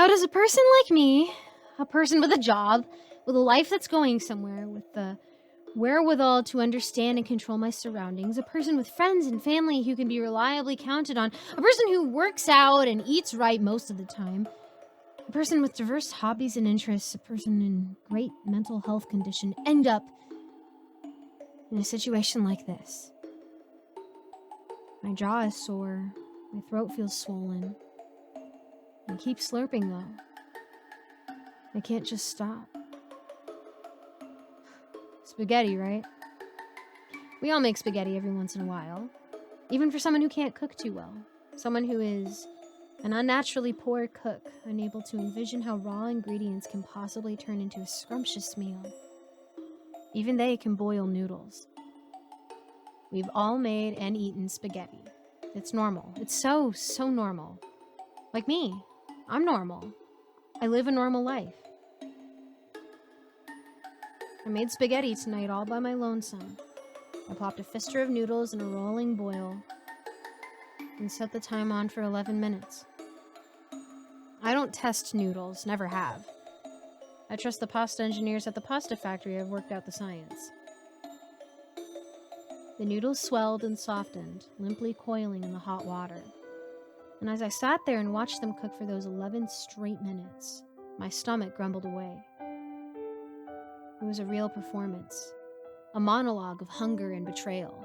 How does a person like me, a person with a job, with a life that's going somewhere, with the wherewithal to understand and control my surroundings, a person with friends and family who can be reliably counted on, a person who works out and eats right most of the time, a person with diverse hobbies and interests, a person in great mental health condition, end up in a situation like this? My jaw is sore, my throat feels swollen. I keep slurping though. I can't just stop. Spaghetti, right? We all make spaghetti every once in a while. Even for someone who can't cook too well. Someone who is an unnaturally poor cook, unable to envision how raw ingredients can possibly turn into a scrumptious meal. Even they can boil noodles. We've all made and eaten spaghetti. It's normal. It's so normal. Like me. I'm normal. I live a normal life. I made spaghetti tonight all by my lonesome. I popped a fister of noodles in a rolling boil and set the time on for 11 minutes. I don't test noodles, never have. I trust the pasta engineers at the pasta factory have worked out the science. The noodles swelled and softened, limply coiling in the hot water. And as I sat there and watched them cook for those 11 straight minutes, my stomach grumbled away. It was a real performance, a monologue of hunger and betrayal.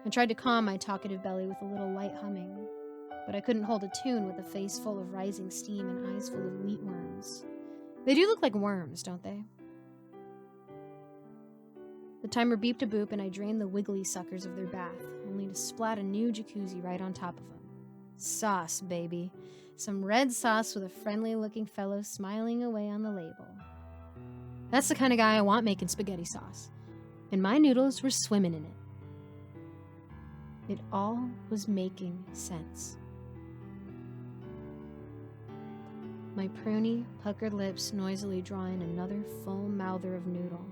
I tried to calm my talkative belly with a little light humming, but I couldn't hold a tune with a face full of rising steam and eyes full of wheat worms. They do look like worms, don't they? The timer beeped a boop and I drained the wiggly suckers of their bath, only to splat a new jacuzzi right on top of them. Sauce, baby. Some red sauce with a friendly-looking fellow smiling away on the label. That's the kind of guy I want making spaghetti sauce. And my noodles were swimming in it. It all was making sense. My pruny, puckered lips noisily drawing another full mouther of noodle.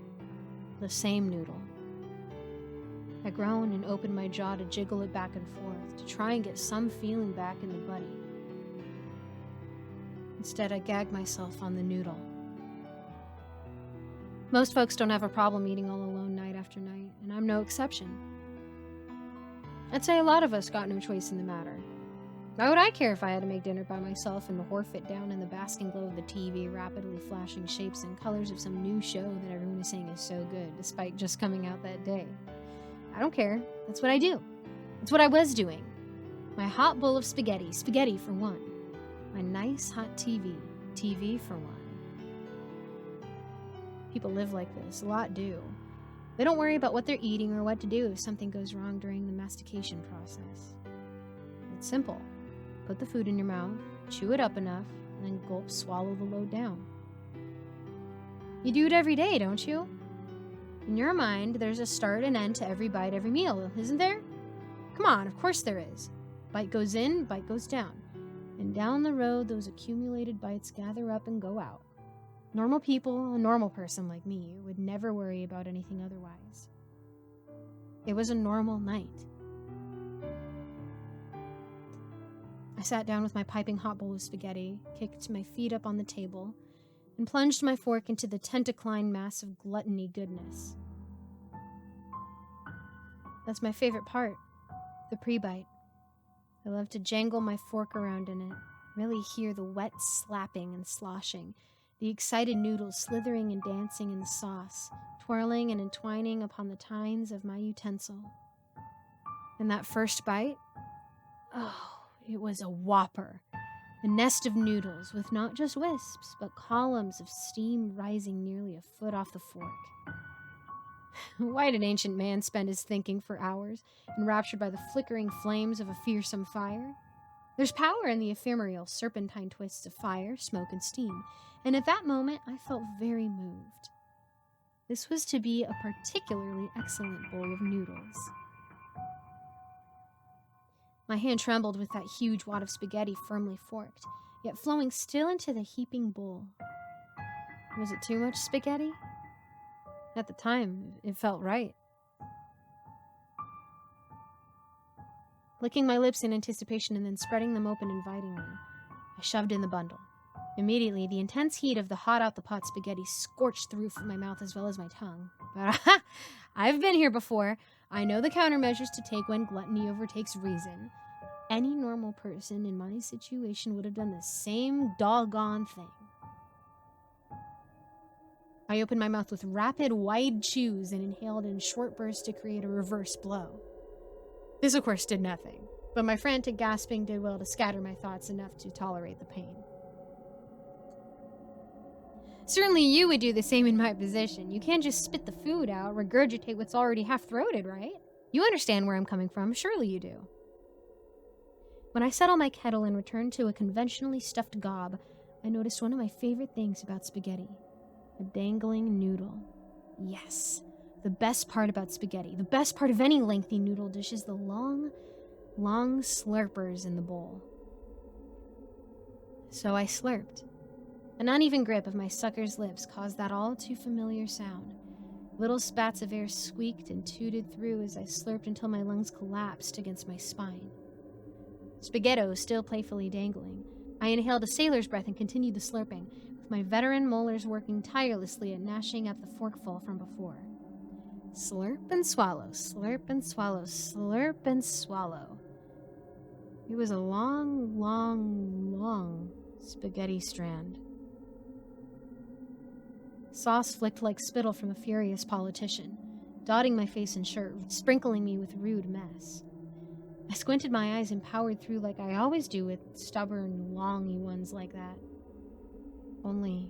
The same noodle. I groaned and opened my jaw to jiggle it back and forth, to try and get some feeling back in the buddy. Instead, I gagged myself on the noodle. Most folks don't have a problem eating all alone night after night, and I'm no exception. I'd say a lot of us got no choice in the matter. Why would I care if I had to make dinner by myself and wharf it down in the basking glow of the TV, rapidly flashing shapes and colors of some new show that everyone is saying is so good, despite just coming out that day? I don't care. That's what I do. That's what I was doing. My hot bowl of spaghetti, spaghetti for one. My nice hot TV, TV for one. People live like this. A lot do. They don't worry about what they're eating or what to do if something goes wrong during the mastication process. It's simple. Put the food in your mouth, chew it up enough, and then gulp, swallow the load down. You do it every day, don't you? In your mind, there's a start and end to every bite, every meal, isn't there? Come on, of course there is. Bite goes in, bite goes down. And down the road, those accumulated bites gather up and go out. Normal people, a normal person like me, would never worry about anything otherwise. It was a normal night. I sat down with my piping hot bowl of spaghetti, kicked my feet up on the table, and plunged my fork into the tentacline mass of gluttony goodness. That's my favorite part, the pre-bite. I love to jangle my fork around in it, really hear the wet slapping and sloshing, the excited noodles slithering and dancing in the sauce, twirling and entwining upon the tines of my utensil. And that first bite? Oh, it was a whopper. A nest of noodles with not just wisps, but columns of steam rising nearly a foot off the fork. Why did ancient man spend his thinking for hours, enraptured by the flickering flames of a fearsome fire? There's power in the ephemeral serpentine twists of fire, smoke, and steam, and at that moment I felt very moved. This was to be a particularly excellent bowl of noodles. My hand trembled with that huge wad of spaghetti firmly forked, yet flowing still into the heaping bowl. Was it too much spaghetti? At the time, it felt right. Licking my lips in anticipation and then spreading them open invitingly, I shoved in the bundle. Immediately, the intense heat of the hot-out-the-pot spaghetti scorched the roof of my mouth as well as my tongue. But I've been here before. I know the countermeasures to take when gluttony overtakes reason. Any normal person in my situation would have done the same doggone thing. I opened my mouth with rapid, wide chews and inhaled in short bursts to create a reverse blow. This, of course, did nothing, but my frantic gasping did well to scatter my thoughts enough to tolerate the pain. Certainly you would do the same in my position. You can't just spit the food out, regurgitate what's already half-throated, right? You understand where I'm coming from. Surely you do. When I settled my kettle and returned to a conventionally stuffed gob, I noticed one of my favorite things about spaghetti. A dangling noodle. Yes, the best part about spaghetti, the best part of any lengthy noodle dish is the long, long slurpers in the bowl. So I slurped. An uneven grip of my sucker's lips caused that all-too-familiar sound. Little spats of air squeaked and tooted through as I slurped until my lungs collapsed against my spine. Spaghetto still playfully dangling. I inhaled a sailor's breath and continued the slurping, with my veteran molars working tirelessly at gnashing at the forkful from before. Slurp and swallow, slurp and swallow, slurp and swallow. It was a long, long, long spaghetti strand. Sauce flicked like spittle from a furious politician, dotting my face and shirt, sprinkling me with rude mess. I squinted my eyes and powered through like I always do with stubborn, longy ones like that. Only,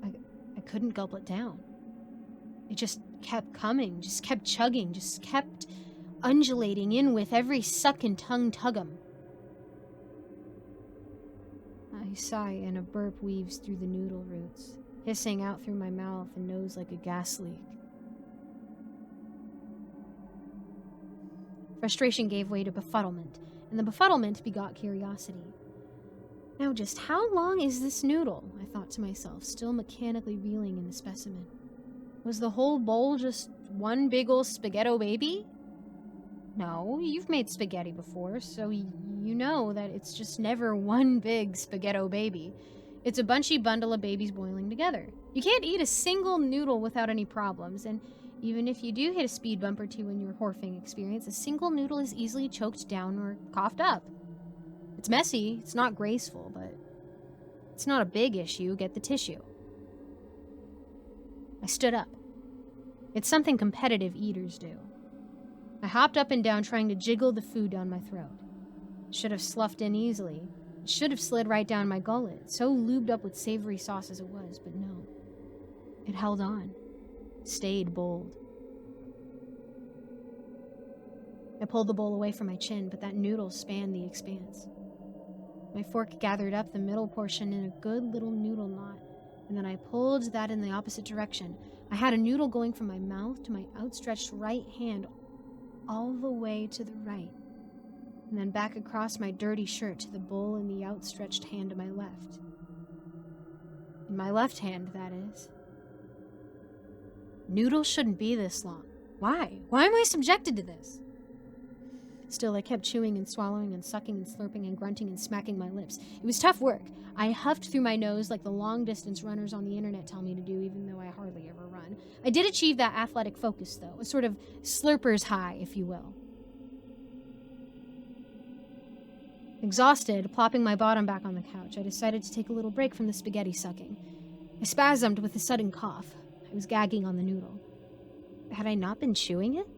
I couldn't gulp it down. It just kept coming, just kept chugging, just kept undulating in with every suck and tongue tuggum. I sigh and a burp weaves through the noodle roots, hissing out through my mouth and nose like a gas leak. Frustration gave way to befuddlement, and the befuddlement begot curiosity. Now just how long is this noodle? I thought to myself, still mechanically reeling in the specimen. Was the whole bowl just one big ol' spaghetto baby? No, you've made spaghetti before, so you know that it's just never one big spaghetto baby. It's a bunchy bundle of babies boiling together. You can't eat a single noodle without any problems, and even if you do hit a speed bump or two in your horfing experience, a single noodle is easily choked down or coughed up. It's messy, it's not graceful, but it's not a big issue. Get the tissue. I stood up. It's something competitive eaters do. I hopped up and down trying to jiggle the food down my throat. It should have sloughed in easily. It should have slid right down my gullet, so lubed up with savory sauce as it was, but no. It held on. Stayed bold. I pulled the bowl away from my chin, but that noodle spanned the expanse. My fork gathered up the middle portion in a good little noodle knot, and then I pulled that in the opposite direction. I had a noodle going from my mouth to my outstretched right hand all the way to the right, and then back across my dirty shirt to the bowl in the outstretched hand to my left. In my left hand, that is. Noodles shouldn't be this long. Why? Why am I subjected to this? Still, I kept chewing and swallowing and sucking and slurping and grunting and smacking my lips. It was tough work. I huffed through my nose like the long-distance runners on the internet tell me to do, even though I hardly ever run. I did achieve that athletic focus, though, a sort of slurper's high, if you will. Exhausted, plopping my bottom back on the couch, I decided to take a little break from the spaghetti sucking. I spasmed with a sudden cough. I was gagging on the noodle. Had I not been chewing it?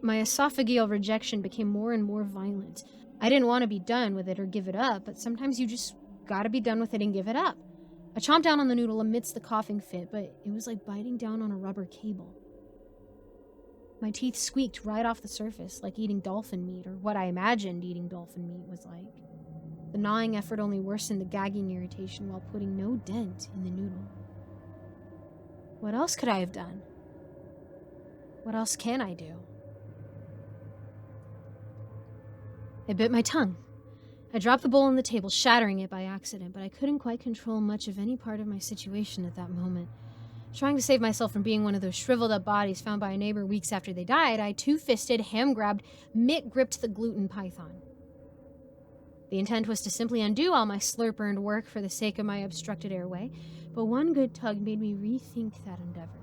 My esophageal rejection became more and more violent. I didn't want to be done with it or give it up, but sometimes you just gotta be done with it and give it up. I chomped down on the noodle amidst the coughing fit, but it was like biting down on a rubber cable. My teeth squeaked right off the surface, like eating dolphin meat, or what I imagined eating dolphin meat was like. The gnawing effort only worsened the gagging irritation while putting no dent in the noodle. What else could I have done? What else can I do? I bit my tongue. I dropped the bowl on the table, shattering it by accident, but I couldn't quite control much of any part of my situation at that moment. Trying to save myself from being one of those shriveled-up bodies found by a neighbor weeks after they died, I two-fisted, ham-grabbed, mitt-gripped the gluten python. The intent was to simply undo all my slurp-earned work for the sake of my obstructed airway, but one good tug made me rethink that endeavor.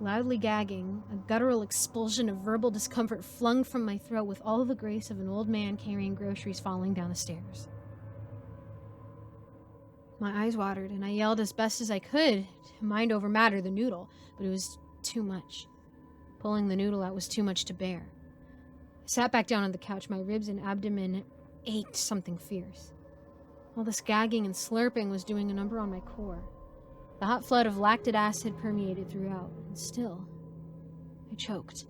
Loudly gagging, a guttural expulsion of verbal discomfort flung from my throat with all the grace of an old man carrying groceries falling down the stairs. My eyes watered, and I yelled as best as I could to mind over matter the noodle, but it was too much. Pulling the noodle out was too much to bear. I sat back down on the couch, my ribs and abdomen ached something fierce. All this gagging and slurping was doing a number on my core. The hot flood of lactic acid permeated throughout, and still, I choked.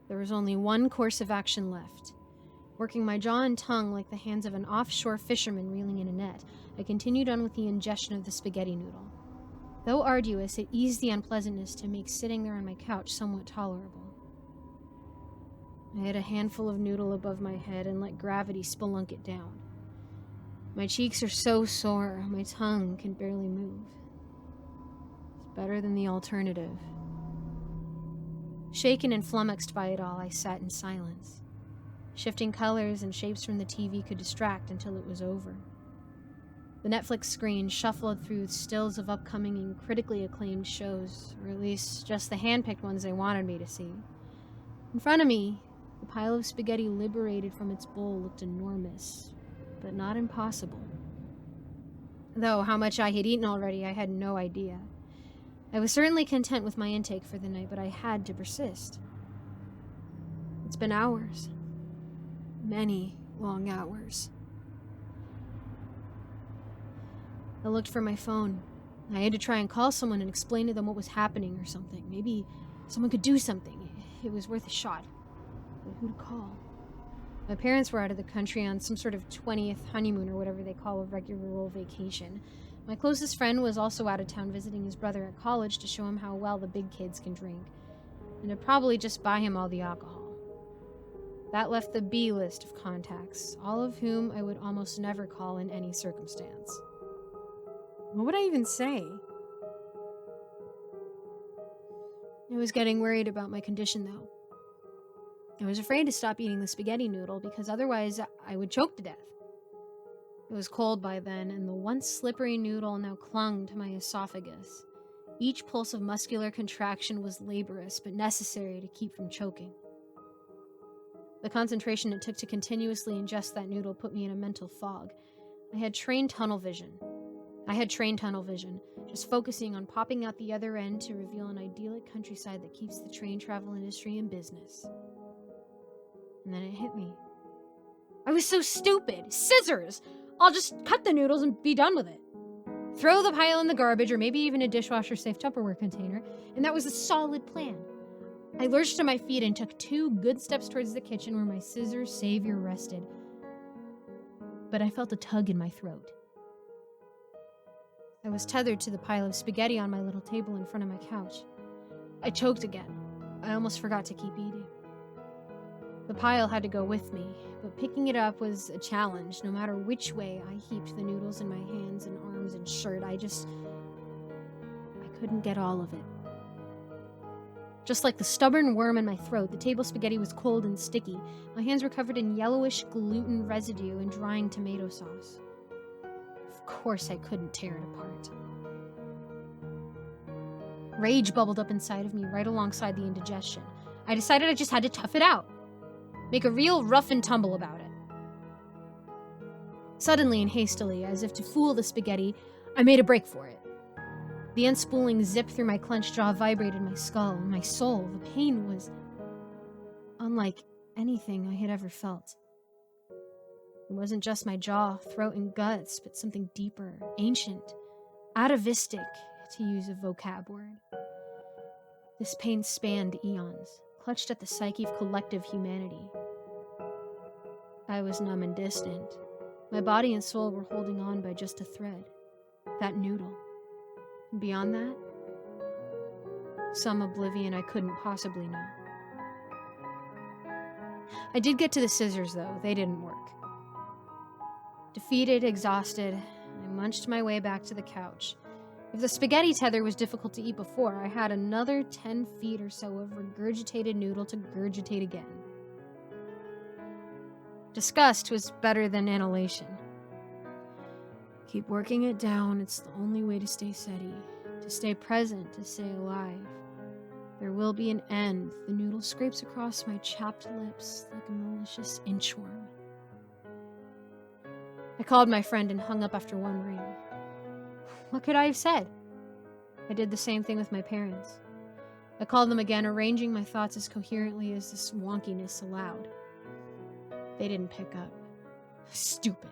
There was only one course of action left. Working my jaw and tongue like the hands of an offshore fisherman reeling in a net, I continued on with the ingestion of the spaghetti noodle. Though arduous, it eased the unpleasantness to make sitting there on my couch somewhat tolerable. I had a handful of noodle above my head and let gravity spelunk it down. My cheeks are so sore, my tongue can barely move. It's better than the alternative. Shaken and flummoxed by it all, I sat in silence. Shifting colors and shapes from the TV could distract until it was over. The Netflix screen shuffled through stills of upcoming and critically acclaimed shows, or at least just the hand-picked ones they wanted me to see. In front of me, the pile of spaghetti liberated from its bowl looked enormous, but not impossible. Though how much I had eaten already, I had no idea. I was certainly content with my intake for the night, but I had to persist. It's been hours. Many long hours. I looked for my phone. I had to try and call someone and explain to them what was happening or something. Maybe someone could do something. It was worth a shot. But who to call? My parents were out of the country on some sort of 20th honeymoon or whatever they call a regular old vacation. My closest friend was also out of town visiting his brother at college to show him how well the big kids can drink, and to probably just buy him all the alcohol. That left the B list of contacts, all of whom I would almost never call in any circumstance. What would I even say? I was getting worried about my condition, though. I was afraid to stop eating the spaghetti noodle because otherwise I would choke to death. It was cold by then, and the once slippery noodle now clung to my esophagus. Each pulse of muscular contraction was laborious but necessary to keep from choking. The concentration it took to continuously ingest that noodle put me in a mental fog. I had trained tunnel vision, just focusing on popping out the other end to reveal an idyllic countryside that keeps the train travel industry in business. And then it hit me. I was so stupid! Scissors! I'll just cut the noodles and be done with it. Throw the pile in the garbage or maybe even a dishwasher-safe Tupperware container, and that was a solid plan. I lurched to my feet and took 2 good steps towards the kitchen where my scissors savior rested. But I felt a tug in my throat. I was tethered to the pile of spaghetti on my little table in front of my couch. I choked again. I almost forgot to keep eating. The pile had to go with me, but picking it up was a challenge. No matter which way I heaped the noodles in my hands and arms and shirt, I couldn't get all of it. Just like the stubborn worm in my throat, the table spaghetti was cold and sticky. My hands were covered in yellowish gluten residue and drying tomato sauce. Of course I couldn't tear it apart. Rage bubbled up inside of me right alongside the indigestion. I decided I just had to tough it out. Make a real rough and tumble about it. Suddenly and hastily, as if to fool the spaghetti, I made a break for it. The unspooling zip through my clenched jaw vibrated my skull and my soul. The pain was unlike anything I had ever felt. It wasn't just my jaw, throat, and guts, but something deeper, ancient, atavistic, to use a vocab word. This pain spanned eons, clutched at the psyche of collective humanity. I was numb and distant. My body and soul were holding on by just a thread. That noodle. And beyond that, some oblivion I couldn't possibly know. I did get to the scissors, though. They didn't work. Defeated, exhausted, I munched my way back to the couch. If the spaghetti tether was difficult to eat before, I had another 10 feet or so of regurgitated noodle to gurgitate again. Disgust was better than annihilation. Keep working it down. It's the only way to stay steady, to stay present, to stay alive. There will be an end. The noodle scrapes across my chapped lips like a malicious inchworm. I called my friend and hung up after one ring. What could I have said? I did the same thing with my parents. I called them again, arranging my thoughts as coherently as this wonkiness allowed. They didn't pick up. Stupid.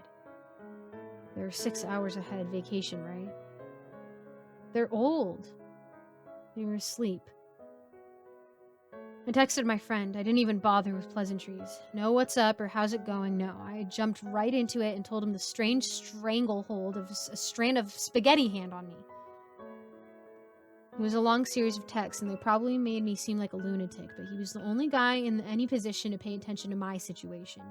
They're 6 hours ahead vacation, right? They're old. They were asleep. I texted my friend. I didn't even bother with pleasantries. No, what's up or how's it going? No, I jumped right into it and told him the strange stranglehold of a strand of spaghetti hand on me. It was a long series of texts, and they probably made me seem like a lunatic, but he was the only guy in any position to pay attention to my situation.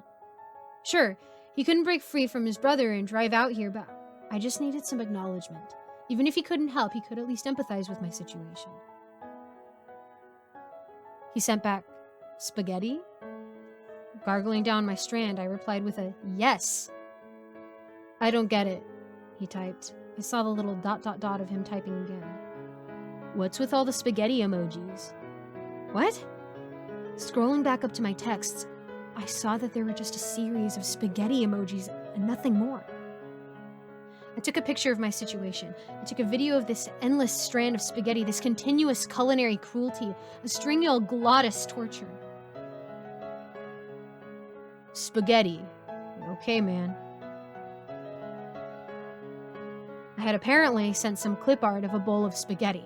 Sure, he couldn't break free from his brother and drive out here, but I just needed some acknowledgement. Even if he couldn't help, he could at least empathize with my situation. He sent back, spaghetti? Gargling down my strand, I replied with a yes. I don't get it, he typed. I saw the little ... of him typing again. What's with all the spaghetti emojis? What? Scrolling back up to my texts, I saw that there were just a series of spaghetti emojis and nothing more. I took a picture of my situation. I took a video of this endless strand of spaghetti, this continuous culinary cruelty, a stringy glottis torture. Spaghetti. Okay, man. I had apparently sent some clip art of a bowl of spaghetti.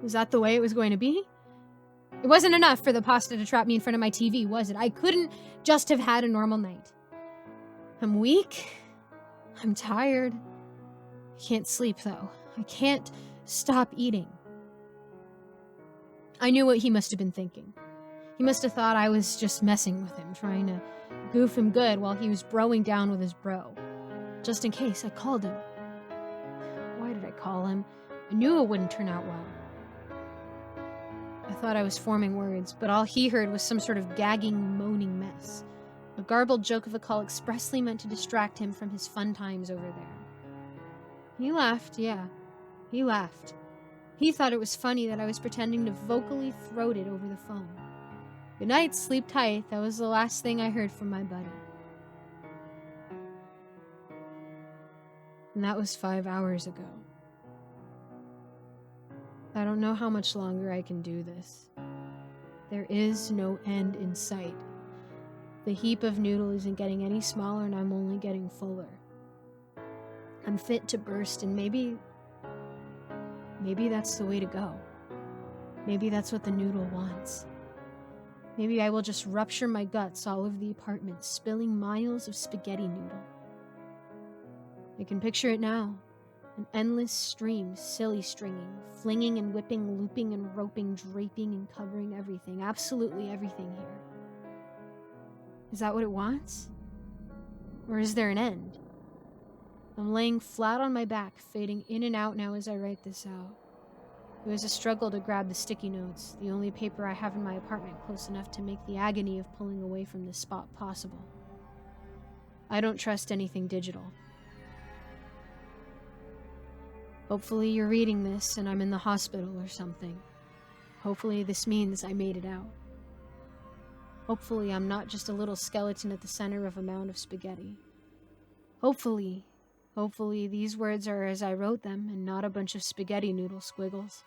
Was that the way it was going to be? It wasn't enough for the pasta to trap me in front of my TV, was it? I couldn't just have had a normal night. I'm weak. I'm tired. I can't sleep, though. I can't stop eating. I knew what he must have been thinking. He must have thought I was just messing with him, trying to goof him good while he was broing down with his bro. Just in case, I called him. Why did I call him? I knew it wouldn't turn out well. I thought I was forming words, but all he heard was some sort of gagging, moaning mess. A garbled joke of a call expressly meant to distract him from his fun times over there. He laughed, yeah. He laughed. He thought it was funny that I was pretending to vocally throat it over the phone. Good night, sleep tight. That was the last thing I heard from my buddy. And that was 5 hours ago. I don't know how much longer I can do this. There is no end in sight. The heap of noodle isn't getting any smaller and I'm only getting fuller. I'm fit to burst and maybe that's the way to go. Maybe that's what the noodle wants. Maybe I will just rupture my guts all over the apartment, spilling miles of spaghetti noodle. I can picture it now. An endless stream, silly stringing, flinging and whipping, looping and roping, draping and covering everything, absolutely everything here. Is that what it wants? Or is there an end? I'm laying flat on my back, fading in and out now as I write this out. It was a struggle to grab the sticky notes, the only paper I have in my apartment close enough to make the agony of pulling away from this spot possible. I don't trust anything digital. Hopefully you're reading this and I'm in the hospital or something. Hopefully this means I made it out. Hopefully I'm not just a little skeleton at the center of a mound of spaghetti. Hopefully these words are as I wrote them and not a bunch of spaghetti noodle squiggles.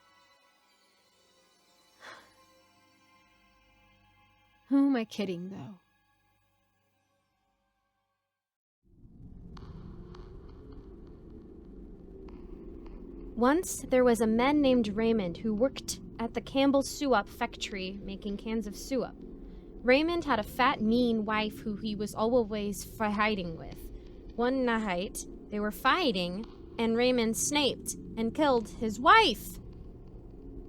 Who am I kidding, though? Once there was a man named Raymond who worked at the Campbell Suop factory making cans of suop. Raymond had a fat, mean wife who he was always fighting with. One night, they were fighting, and Raymond sniped and killed his wife.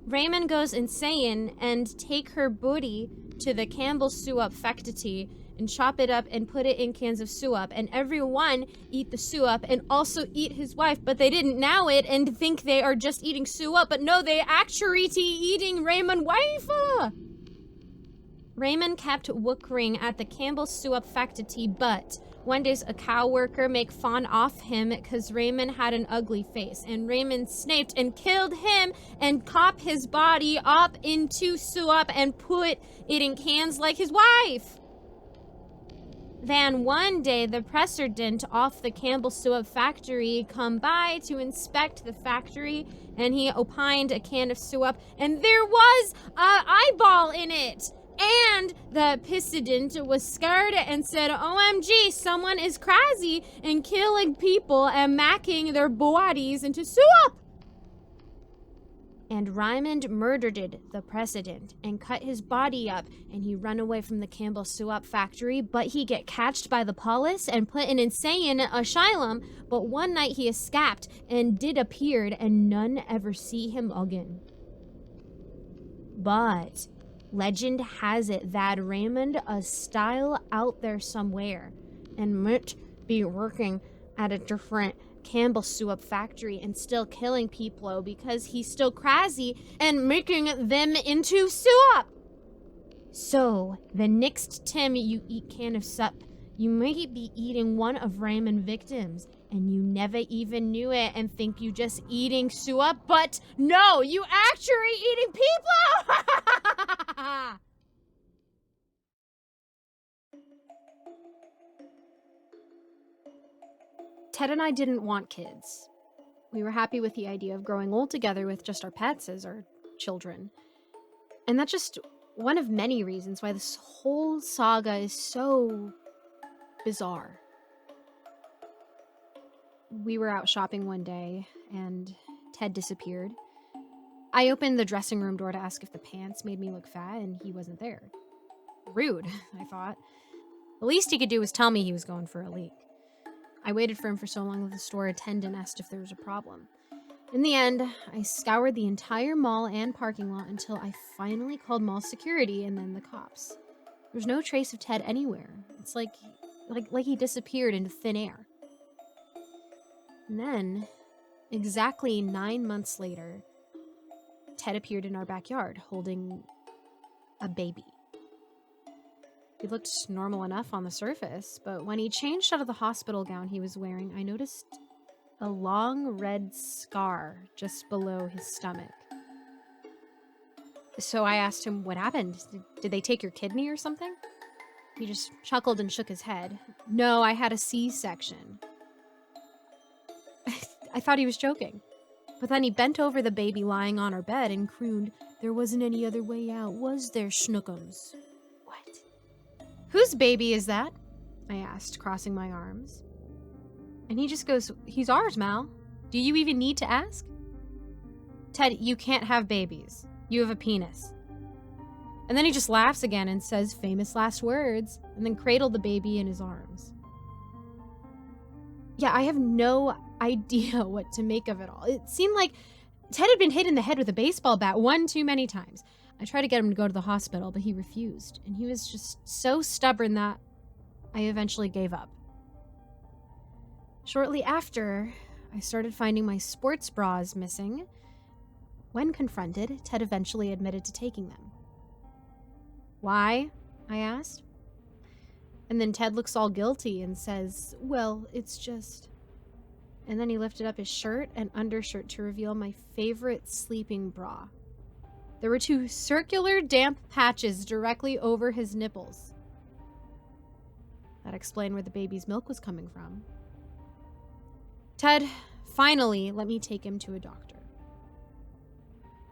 Raymond goes insane and take her booty to the Campbell Suop factory and chop it up and put it in cans of suop, and everyone eat the suop and also eat his wife, but they didn't know it and think they are just eating suop, but no, they actually eating Raymond's wife. Raymond kept working at the Campbell Soup factory, but one day a cow worker make fun of him because Raymond had an ugly face, and Raymond sniped and killed him and cop his body up into soup and put it in cans like his wife. Then one day, the president of the Campbell Soup factory come by to inspect the factory, and he opined a can of soup, and there was an eyeball in it. And the president was scared and said, OMG, someone is crazy and killing people and making their bodies into soup. And Raymond murdered the president and cut his body up, and he run away from the Campbell Soup factory, but he get catched by the police and put in insane asylum. But one night he escaped and did appeared, and none ever see him again. But legend has it that Raymond is still out there somewhere and might be working at a different Campbell Soup factory and still killing people because he's still crazy and making them into soup. So, the next time you eat can of soup, you might be eating one of Raymond's victims, and you never even knew it and think you just eating soup, but no, you actually eating people! Ted and I didn't want kids. We were happy with the idea of growing old together with just our pets as our children. And that's just one of many reasons why this whole saga is so bizarre. We were out shopping one day, and Ted disappeared. I opened the dressing room door to ask if the pants made me look fat, and he wasn't there. Rude, I thought. The least he could do was tell me he was going for a leak. I waited for him for so long that the store attendant asked if there was a problem. In the end, I scoured the entire mall and parking lot until I finally called mall security and then the cops. There's no trace of Ted anywhere. It's like he disappeared into thin air. And then, exactly 9 months later, Ted appeared in our backyard holding a baby. He looked normal enough on the surface, but when he changed out of the hospital gown he was wearing, I noticed a long red scar just below his stomach. So I asked him what happened. Did they take your kidney or something? He just chuckled and shook his head. No, I had a C-section. I thought he was joking. But then he bent over the baby lying on our bed and crooned, "There wasn't any other way out, was there, Schnookums?" What? Whose baby is that? I asked, crossing my arms. And he just goes, "He's ours, Mal. Do you even need to ask?" Ted, you can't have babies. You have a penis. And then he just laughs again and says famous last words, and then cradled the baby in his arms. Yeah, I have no idea what to make of it all. It seemed like Ted had been hit in the head with a baseball bat one too many times. I tried to get him to go to the hospital, but he refused, and he was just so stubborn that I eventually gave up. Shortly after, I started finding my sports bras missing. When confronted, Ted eventually admitted to taking them. Why? I asked. And then Ted looks all guilty and says, "Well, it's just..." And then he lifted up his shirt and undershirt to reveal my favorite sleeping bra. There were 2 circular damp patches directly over his nipples. That explained where the baby's milk was coming from. Ted finally let me take him to a doctor.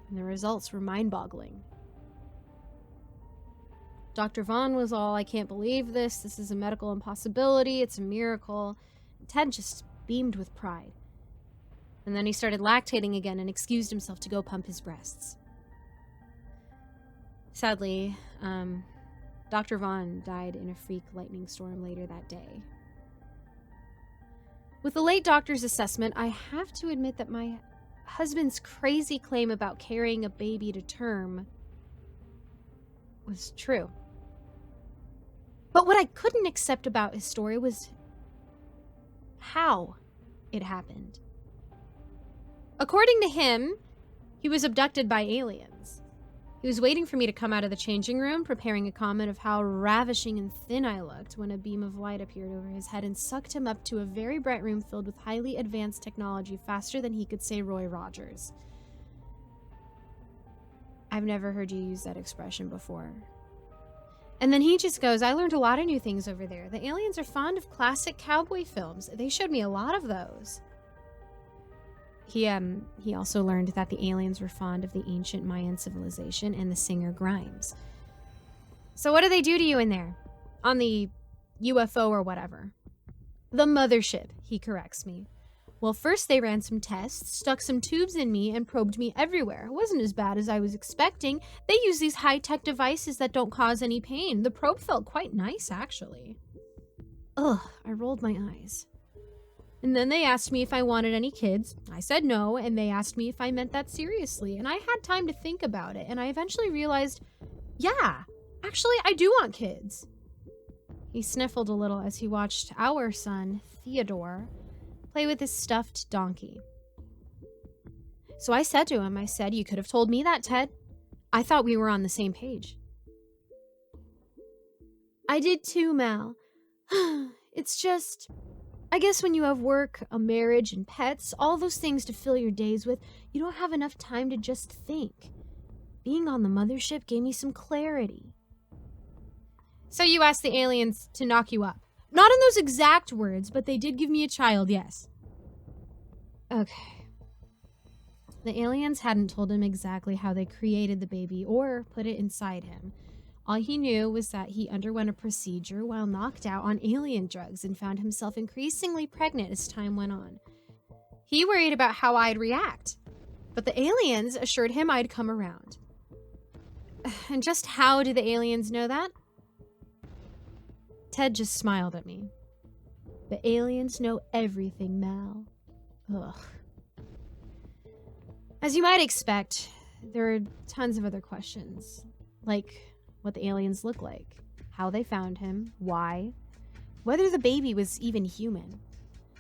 And the results were mind-boggling. Dr. Vaughn was all, "I can't believe this. This is a medical impossibility. It's a miracle." Ted just beamed with pride. And then he started lactating again and excused himself to go pump his breasts. Sadly, Dr. Vaughn died in a freak lightning storm later that day. With the late doctor's assessment, I have to admit that my husband's crazy claim about carrying a baby to term was true. But what I couldn't accept about his story was how it happened. According to him, he was abducted by aliens. He was waiting for me to come out of the changing room, preparing a comment of how ravishing and thin I looked when a beam of light appeared over his head and sucked him up to a very bright room filled with highly advanced technology faster than he could say Roy Rogers. I've never heard you use that expression before. And then he just goes, I learned a lot of new things over there. The aliens are fond of classic cowboy films. They showed me a lot of those. He also learned that the aliens were fond of the ancient Mayan civilization and the singer Grimes. So what do they do to you in there? On the UFO or whatever? The mothership, he corrects me. Well, first they ran some tests, stuck some tubes in me, and probed me everywhere. It wasn't as bad as I was expecting. They use these high-tech devices that don't cause any pain. The probe felt quite nice, actually. Ugh, I rolled my eyes. And then they asked me if I wanted any kids. I said no, and they asked me if I meant that seriously. And I had time to think about it, and I eventually realized, yeah, actually, I do want kids. He sniffled a little as he watched our son, Theodore, play with his stuffed donkey. So I said to him, you could have told me that, Ted. I thought we were on the same page. I did too, Mal. It's just, I guess when you have work, a marriage, and pets, all those things to fill your days with, you don't have enough time to just think. Being on the mothership gave me some clarity. So you asked the aliens to knock you up. Not in those exact words, but they did give me a child, yes. Okay. The aliens hadn't told him exactly how they created the baby or put it inside him. All he knew was that he underwent a procedure while knocked out on alien drugs and found himself increasingly pregnant as time went on. He worried about how I'd react, but the aliens assured him I'd come around. And just how do the aliens know that? Ted just smiled at me. The aliens know everything, Mal. Ugh. As you might expect, there are tons of other questions, like what the aliens look like, how they found him, why, whether the baby was even human.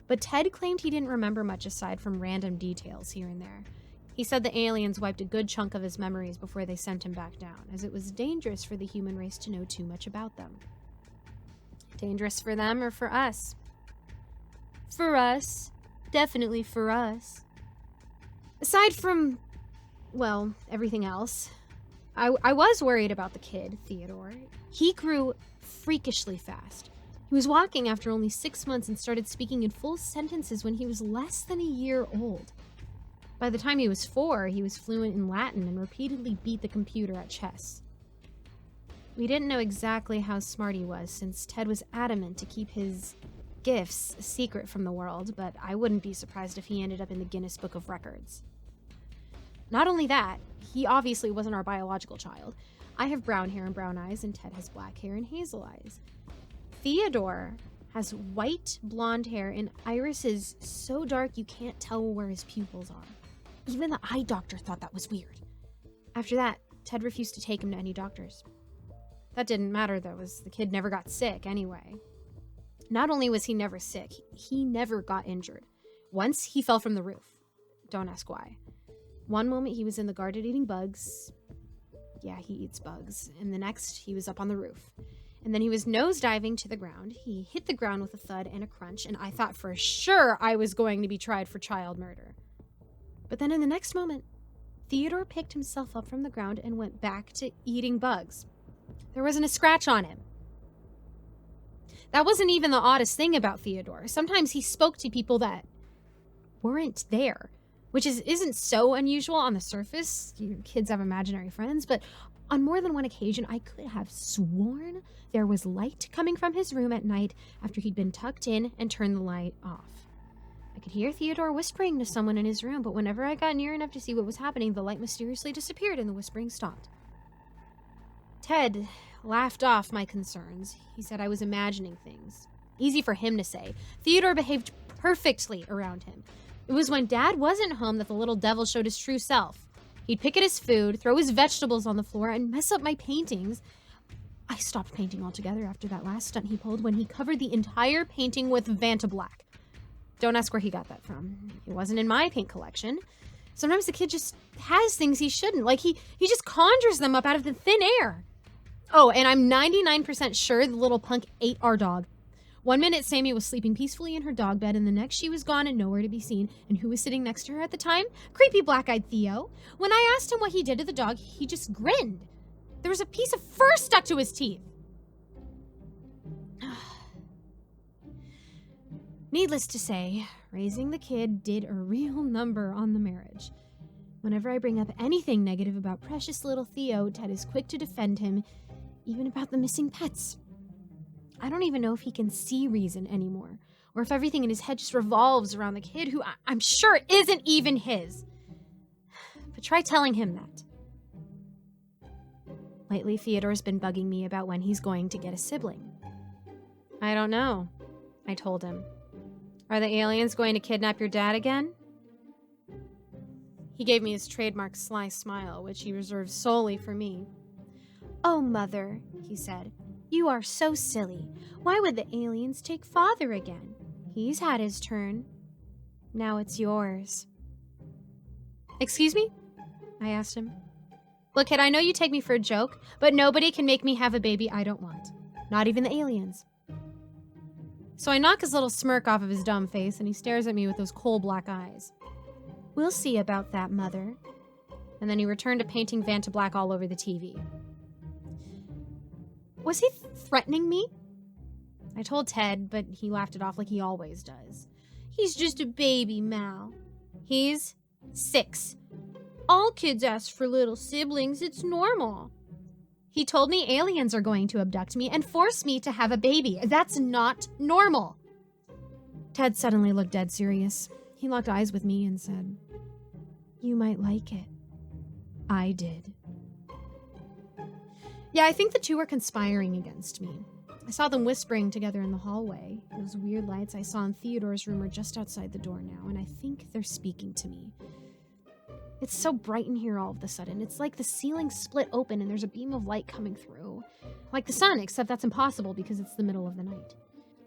But Ted claimed he didn't remember much aside from random details here and there. He said the aliens wiped a good chunk of his memories before they sent him back down, as it was dangerous for the human race to know too much about them. Dangerous for them or for us? For us. Definitely for us. Aside from, well, everything else, I was worried about the kid, Theodore. He grew freakishly fast. He was walking after only 6 months and started speaking in full sentences when he was less than a year old. By the time he was 4, he was fluent in Latin and repeatedly beat the computer at chess. We didn't know exactly how smart he was, since Ted was adamant to keep his gifts a secret from the world, but I wouldn't be surprised if he ended up in the Guinness Book of Records. Not only that, he obviously wasn't our biological child. I have brown hair and brown eyes, and Ted has black hair and hazel eyes. Theodore has white blonde hair and irises so dark you can't tell where his pupils are. Even the eye doctor thought that was weird. After that, Ted refused to take him to any doctors. That didn't matter, though, as the kid never got sick anyway. Not only was he never sick, he never got injured. Once, he fell from the roof. Don't ask why. One moment, he was in the garden eating bugs. Yeah, he eats bugs. And the next, he was up on the roof. And then he was nosediving to the ground. He hit the ground with a thud and a crunch, and I thought for sure I was going to be tried for child murder. But then in the next moment, Theodore picked himself up from the ground and went back to eating bugs. There wasn't a scratch on him. That wasn't even the oddest thing about Theodore. Sometimes he spoke to people that weren't there, which isn't so unusual on the surface. Kids have imaginary friends, but on more than one occasion, I could have sworn there was light coming from his room at night after he'd been tucked in and turned the light off. I could hear Theodore whispering to someone in his room, but whenever I got near enough to see what was happening, the light mysteriously disappeared and the whispering stopped. Ted laughed off my concerns. He said I was imagining things. Easy for him to say. Theodore behaved perfectly around him. It was when Dad wasn't home that the little devil showed his true self. He'd pick at his food, throw his vegetables on the floor, and mess up my paintings. I stopped painting altogether after that last stunt he pulled when he covered the entire painting with Vantablack. Don't ask where he got that from. It wasn't in my paint collection. Sometimes the kid just has things he shouldn't. Like he just conjures them up out of the thin air. Oh, and I'm 99% sure the little punk ate our dog. One minute Sammy was sleeping peacefully in her dog bed, and the next she was gone and nowhere to be seen. And who was sitting next to her at the time? Creepy black-eyed Theo. When I asked him what he did to the dog, he just grinned. There was a piece of fur stuck to his teeth. Needless to say, raising the kid did a real number on the marriage. Whenever I bring up anything negative about precious little Theo, Ted is quick to defend him, even about the missing pets. I don't even know if he can see reason anymore, or if everything in his head just revolves around the kid who I'm sure isn't even his. But try telling him that. Lately, Theodore's been bugging me about when he's going to get a sibling. I don't know, I told him. Are the aliens going to kidnap your dad again? He gave me his trademark sly smile, which he reserved solely for me. Oh, Mother, he said, you are so silly. Why would the aliens take Father again? He's had his turn. Now it's yours. Excuse me? I asked him. Look, kid, I know you take me for a joke, but nobody can make me have a baby I don't want. Not even the aliens. So I knock his little smirk off of his dumb face, and he stares at me with those coal black eyes. We'll see about that, Mother. And then he returned to painting Vanta black all over the TV. Was he threatening me? I told Ted, but he laughed it off like he always does. He's just a baby, Mal. He's 6. All kids ask for little siblings. It's normal. He told me aliens are going to abduct me and force me to have a baby. That's not normal. Ted suddenly looked dead serious. He locked eyes with me and said, You might like it. I did. Yeah, I think the two were conspiring against me. I saw them whispering together in the hallway. Those weird lights I saw in Theodore's room are just outside the door now, and I think they're speaking to me. It's so bright in here all of a sudden. It's like the ceiling split open and there's a beam of light coming through. Like the sun, except that's impossible because it's the middle of the night.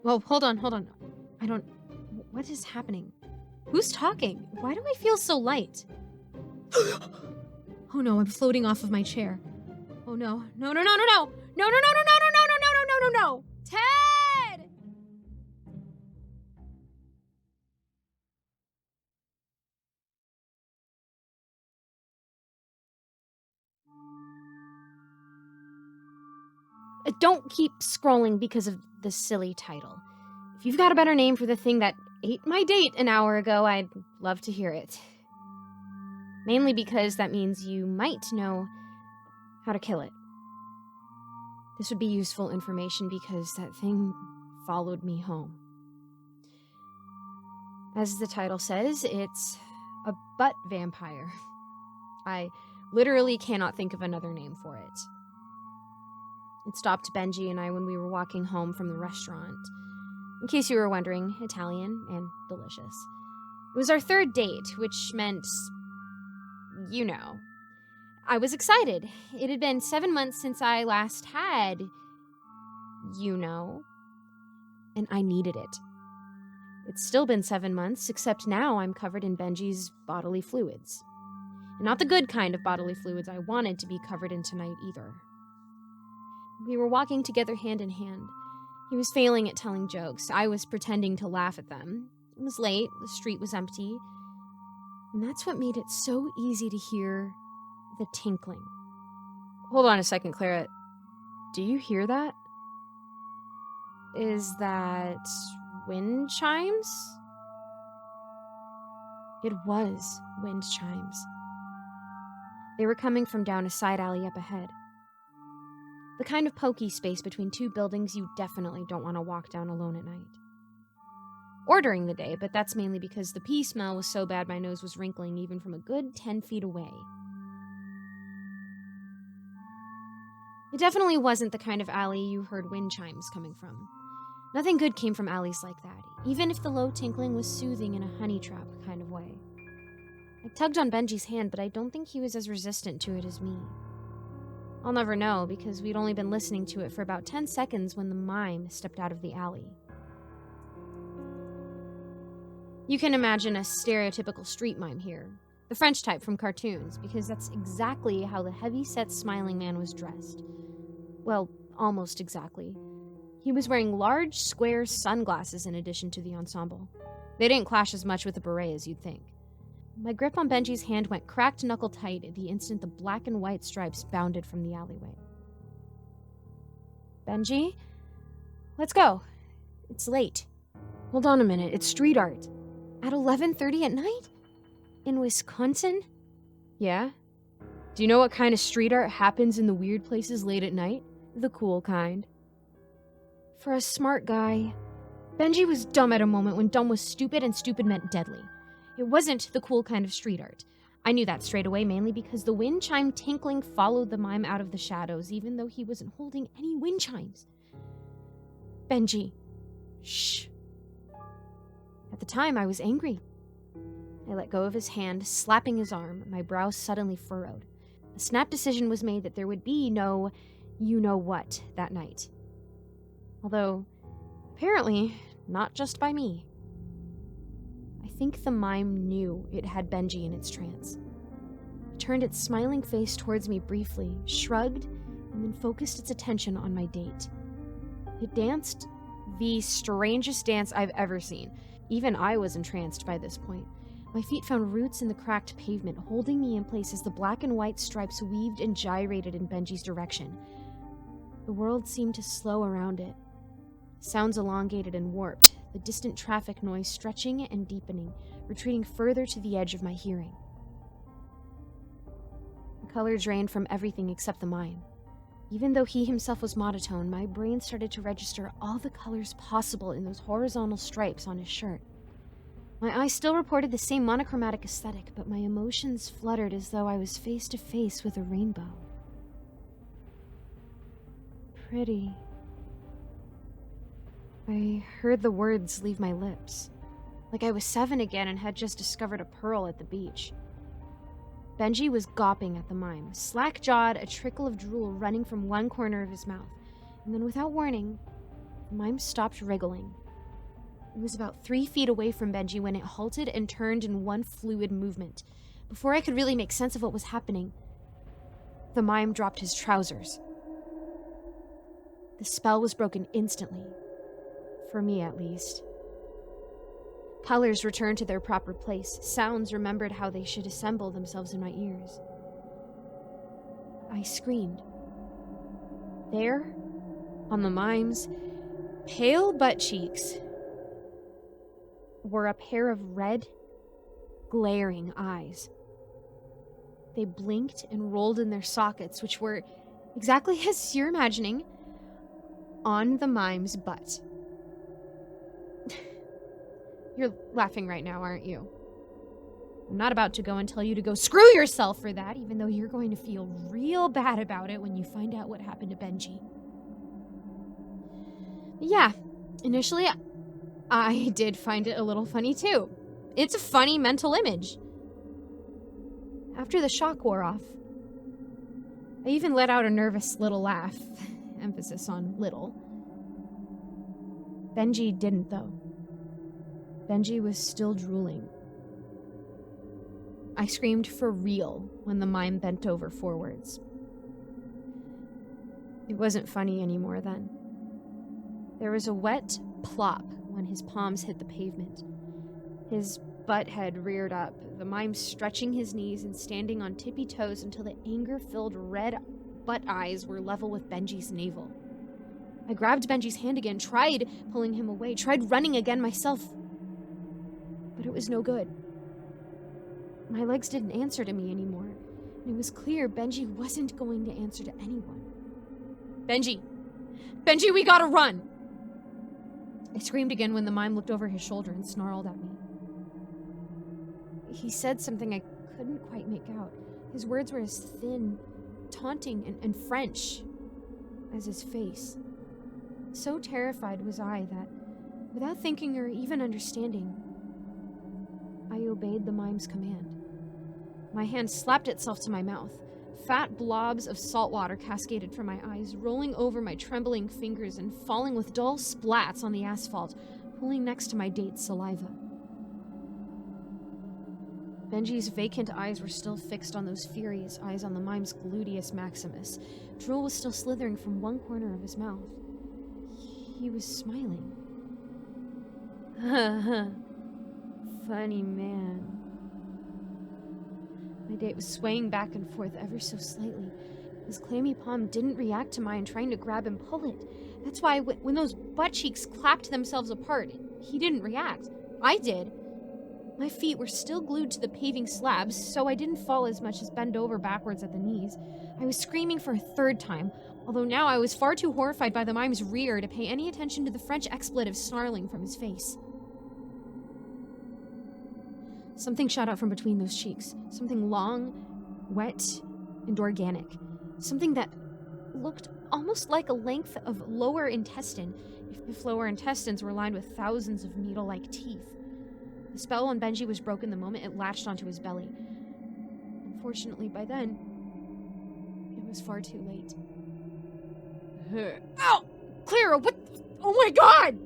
Whoa, hold on. What is happening? Who's talking? Why do I feel so light? Oh no, I'm floating off of my chair. Oh no. No. Ted! Don't keep scrolling because of the silly title. If you've got a better name for the thing that ate my date an hour ago, I'd love to hear it. Mainly because that means you might know how to kill it. This would be useful information because that thing followed me home. As the title says, it's a butt vampire. I literally cannot think of another name for it. It stopped Benji and I when we were walking home from the restaurant. In case you were wondering, Italian and delicious. It was our third date, which meant, you know. I was excited. It had been 7 months since I last had, you know, and I needed it. It's still been 7 months, except now I'm covered in Benji's bodily fluids. And not the good kind of bodily fluids I wanted to be covered in tonight either. We were walking together hand in hand. He was failing at telling jokes. I was pretending to laugh at them. It was late, the street was empty, and that's what made it so easy to hear the tinkling. Hold on a second, Clara. Do you hear that? Is that wind chimes? It was wind chimes. They were coming from down a side alley up ahead. The kind of pokey space between two buildings you definitely don't want to walk down alone at night. Or during the day, but that's mainly because the pee smell was so bad my nose was wrinkling even from a good 10 feet away. It definitely wasn't the kind of alley you heard wind chimes coming from. Nothing good came from alleys like that, even if the low tinkling was soothing in a honey trap kind of way. I tugged on Benji's hand, but I don't think he was as resistant to it as me. I'll never know, because we'd only been listening to it for about 10 seconds when the mime stepped out of the alley. You can imagine a stereotypical street mime here. The French type from cartoons, because that's exactly how the heavy-set smiling man was dressed. Well, almost exactly. He was wearing large, square sunglasses in addition to the ensemble. They didn't clash as much with the beret as you'd think. My grip on Benji's hand went cracked knuckle tight at the instant the black and white stripes bounded from the alleyway. Benji? Let's go. It's late. Hold on a minute, it's street art. At 11:30 at night? In Wisconsin? Yeah? Do you know what kind of street art happens in the weird places late at night? The cool kind. For a smart guy, Benji was dumb at a moment when dumb was stupid and stupid meant deadly. It wasn't the cool kind of street art. I knew that straight away, mainly because the wind chime tinkling followed the mime out of the shadows, even though he wasn't holding any wind chimes. Benji. Shh. At the time, I was angry. I let go of his hand, slapping his arm, my brow suddenly furrowed. A snap decision was made that there would be no you-know-what that night. Although, apparently, not just by me. I think the mime knew it had Benji in its trance. It turned its smiling face towards me briefly, shrugged, and then focused its attention on my date. It danced the strangest dance I've ever seen. Even I was entranced by this point. My feet found roots in the cracked pavement, holding me in place as the black and white stripes weaved and gyrated in Benji's direction. The world seemed to slow around it. Sounds elongated and warped, the distant traffic noise stretching and deepening, retreating further to the edge of my hearing. The color drained from everything except the mime. Even though he himself was monotone, my brain started to register all the colors possible in those horizontal stripes on his shirt. My eyes still reported the same monochromatic aesthetic, but my emotions fluttered as though I was face to face with a rainbow. Pretty. I heard the words leave my lips, like I was 7 again and had just discovered a pearl at the beach. Benji was gawping at the mime, slack-jawed, a trickle of drool running from one corner of his mouth, and then without warning, the mime stopped wriggling. It was about 3 feet away from Benji when it halted and turned in one fluid movement. Before I could really make sense of what was happening, the mime dropped his trousers. The spell was broken instantly. For me, at least. Colors returned to their proper place. Sounds remembered how they should assemble themselves in my ears. I screamed. There, on the mime's pale butt cheeks, were a pair of red, glaring eyes. They blinked and rolled in their sockets, which were, exactly as you're imagining, on the mime's butt. You're laughing right now, aren't you? I'm not about to go and tell you to go screw yourself for that, even though you're going to feel real bad about it when you find out what happened to Benji. Yeah, initially, I did find it a little funny too. It's a funny mental image. After the shock wore off, I even let out a nervous little laugh, emphasis on little. Benji didn't, though. Benji was still drooling. I screamed for real when the mime bent over forwards. It wasn't funny anymore then. There was a wet plop when his palms hit the pavement. His butt head reared up, the mime stretching his knees and standing on tippy toes until the anger-filled red butt eyes were level with Benji's navel. I grabbed Benji's hand again, tried pulling him away, tried running again myself. But it was no good. My legs didn't answer to me anymore, and it was clear Benji wasn't going to answer to anyone. Benji! Benji, we gotta run! I screamed again when the mime looked over his shoulder and snarled at me. He said something I couldn't quite make out. His words were as thin, taunting, and French as his face. So terrified was I that, without thinking or even understanding, I obeyed the mime's command. My hand slapped itself to my mouth. Fat blobs of salt water cascaded from my eyes, rolling over my trembling fingers and falling with dull splats on the asphalt, pooling next to my date's saliva. Benji's vacant eyes were still fixed on those furious eyes on the mime's gluteus maximus. Drool was still slithering from one corner of his mouth. He was smiling. Funny man. My date was swaying back and forth ever so slightly. His clammy palm didn't react to mine trying to grab and pull it. That's why when those butt cheeks clapped themselves apart, he didn't react. I did. My feet were still glued to the paving slabs, so I didn't fall as much as bend over backwards at the knees. I was screaming for a third time, although now I was far too horrified by the mime's rear to pay any attention to the French expletive snarling from his face. Something shot out from between those cheeks. Something long, wet, and organic. Something that looked almost like a length of lower intestine, if lower intestines were lined with thousands of needle-like teeth. The spell on Benji was broken the moment it latched onto his belly. Unfortunately, by then, it was far too late. Ow! Clara, what? Oh my god!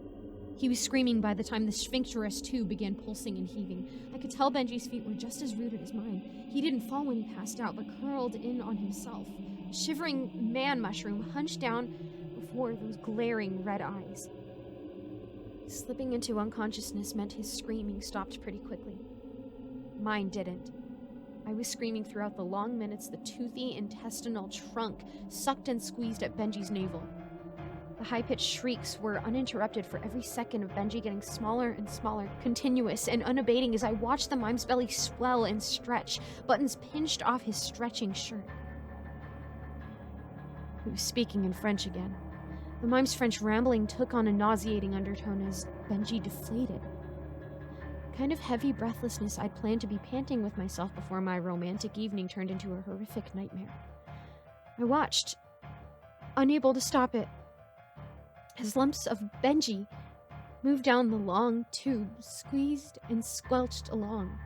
He was screaming by the time the sphincterous tube began pulsing and heaving. I could tell Benji's feet were just as rooted as mine. He didn't fall when he passed out, but curled in on himself. A shivering man mushroom hunched down before those glaring red eyes. Slipping into unconsciousness meant his screaming stopped pretty quickly. Mine didn't. I was screaming throughout the long minutes the toothy intestinal trunk sucked and squeezed at Benji's navel. The high-pitched shrieks were uninterrupted for every second of Benji getting smaller and smaller, continuous and unabating as I watched the mime's belly swell and stretch, buttons pinched off his stretching shirt. He was speaking in French again. The mime's French rambling took on a nauseating undertone as Benji deflated. The kind of heavy breathlessness I'd planned to be panting with myself before my romantic evening turned into a horrific nightmare. I watched, unable to stop it, as lumps of Benji moved down the long tube, squeezed and squelched along,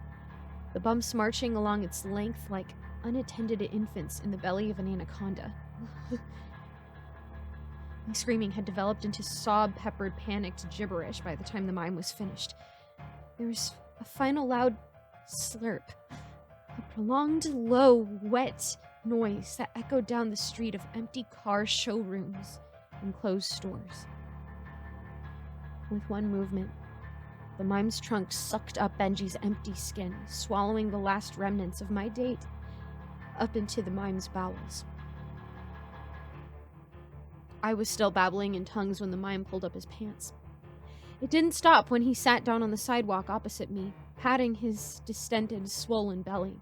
the bumps marching along its length like unattended infants in the belly of an anaconda. My screaming had developed into sob-peppered, panicked gibberish by the time the mime was finished. There was a final loud slurp, a prolonged, low, wet noise that echoed down the street of empty car showrooms and closed stores. With one movement, the mime's trunk sucked up Benji's empty skin, swallowing the last remnants of my date up into the mime's bowels. I was still babbling in tongues when the mime pulled up his pants. It didn't stop when he sat down on the sidewalk opposite me, patting his distended, swollen belly.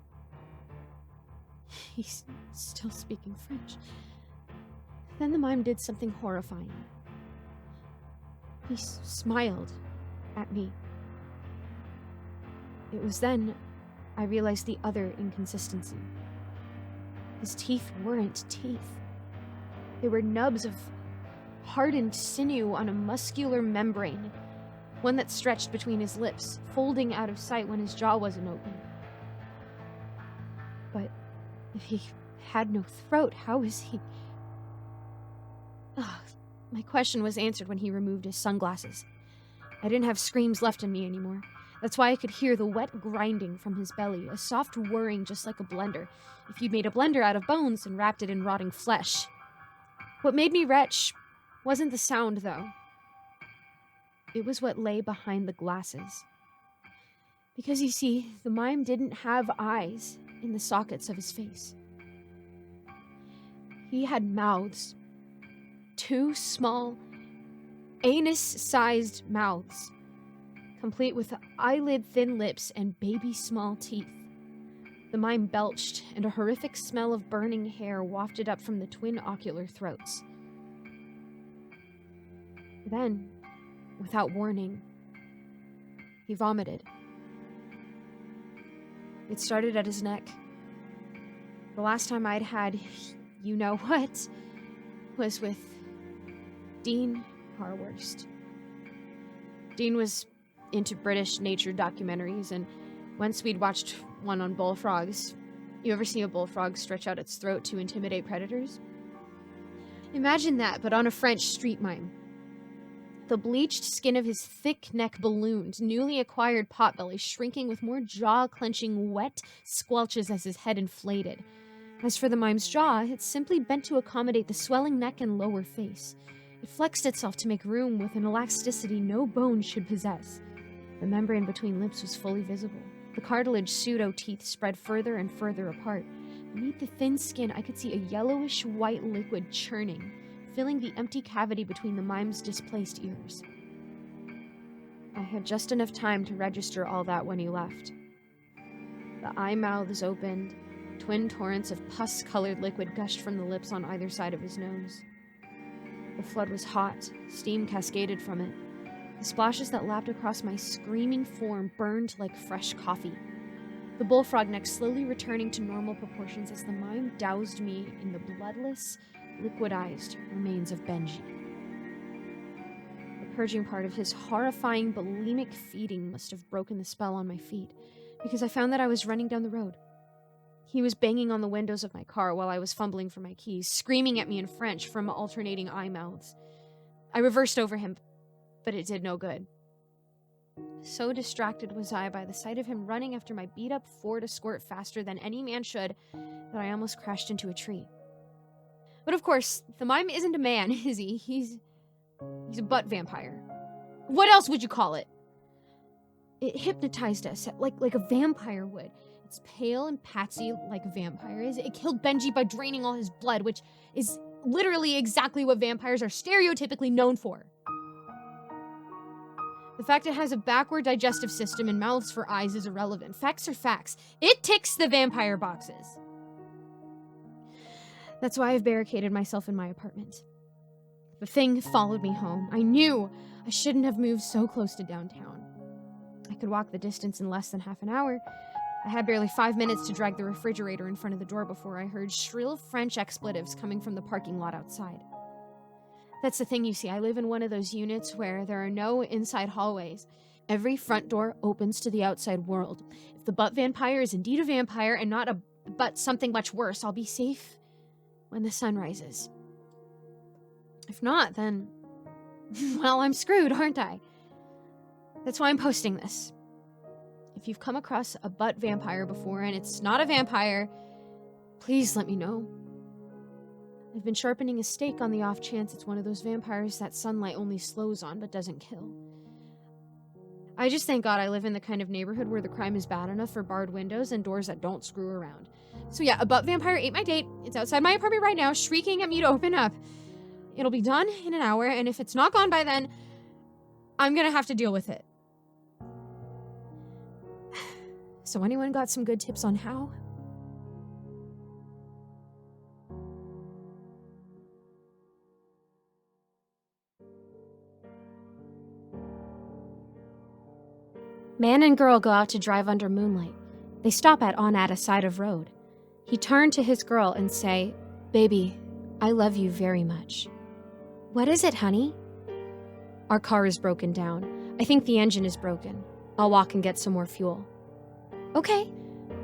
He's still speaking French. Then the mime did something horrifying. He smiled at me. It was then I realized the other inconsistency. His teeth weren't teeth. They were nubs of hardened sinew on a muscular membrane, one that stretched between his lips, folding out of sight when his jaw wasn't open. But if he had no throat, how was he... My question was answered when he removed his sunglasses. I didn't have screams left in me anymore. That's why I could hear the wet grinding from his belly, a soft whirring just like a blender, if you'd made a blender out of bones and wrapped it in rotting flesh. What made me retch wasn't the sound, though. It was what lay behind the glasses. Because, you see, the mime didn't have eyes in the sockets of his face. He had mouths. 2 small, anus-sized mouths, complete with eyelid-thin lips and baby-small teeth. The mime belched, and a horrific smell of burning hair wafted up from the twin ocular throats. Then, without warning, he vomited. It started at his neck. The last time I'd had you-know-what was with Dean Harworst. Dean was into British nature documentaries, and once we'd watched one on bullfrogs. You ever see a bullfrog stretch out its throat to intimidate predators? Imagine that, but on a French street mime. The bleached skin of his thick neck ballooned, newly acquired potbelly shrinking with more jaw-clenching wet squelches as his head inflated. As for the mime's jaw, it simply bent to accommodate the swelling neck and lower face. It flexed itself to make room with an elasticity no bone should possess. The membrane between lips was fully visible. The cartilage pseudo-teeth spread further and further apart. Beneath the thin skin, I could see a yellowish-white liquid churning, filling the empty cavity between the mime's displaced ears. I had just enough time to register all that when he left. The eye mouths opened. Twin torrents of pus-colored liquid gushed from the lips on either side of his nose. The flood was hot. Steam cascaded from it. The splashes that lapped across my screaming form burned like fresh coffee. The bullfrog neck slowly returning to normal proportions as the mime doused me in the bloodless, liquidized remains of Benji. The purging part of his horrifying bulimic feeding must have broken the spell on my feet, because I found that I was running down the road. He was banging on the windows of my car while I was fumbling for my keys, screaming at me in French from alternating eye mouths. I reversed over him, but it did no good. So distracted was I by the sight of him running after my beat-up Ford Escort faster than any man should that I almost crashed into a tree. But of course, the mime isn't a man, is he? He's a butt vampire. What else would you call it? It hypnotized us, like a vampire would. It's pale and patsy like a vampire is. It killed Benji by draining all his blood, which is literally exactly what vampires are stereotypically known for. The fact it has a backward digestive system and mouths for eyes is irrelevant. Facts are facts. It ticks the vampire boxes. That's why I've barricaded myself in my apartment. The thing followed me home. I knew I shouldn't have moved so close to downtown. I could walk the distance in less than half an hour. I had barely 5 minutes to drag the refrigerator in front of the door before I heard shrill French expletives coming from the parking lot outside. That's the thing, you see. I live in one of those units where there are no inside hallways. Every front door opens to the outside world. If the butt vampire is indeed a vampire and not but something much worse, I'll be safe when the sun rises. If not, then, well, I'm screwed, aren't I? That's why I'm posting this. If you've come across a butt vampire before and it's not a vampire, please let me know. I've been sharpening a stake on the off chance it's one of those vampires that sunlight only slows on but doesn't kill. I just thank God I live in the kind of neighborhood where the crime is bad enough for barred windows and doors that don't screw around. So yeah, a butt vampire ate my date. It's outside my apartment right now, shrieking at me to open up. It'll be done in an hour, and if it's not gone by then, I'm gonna have to deal with it. So anyone got some good tips on how? Man and girl go out to drive under moonlight. They stop on a side of road. He turned to his girl and say, "Baby, I love you very much." "What is it, honey?" "Our car is broken down. I think the engine is broken. I'll walk and get some more fuel." "Okay,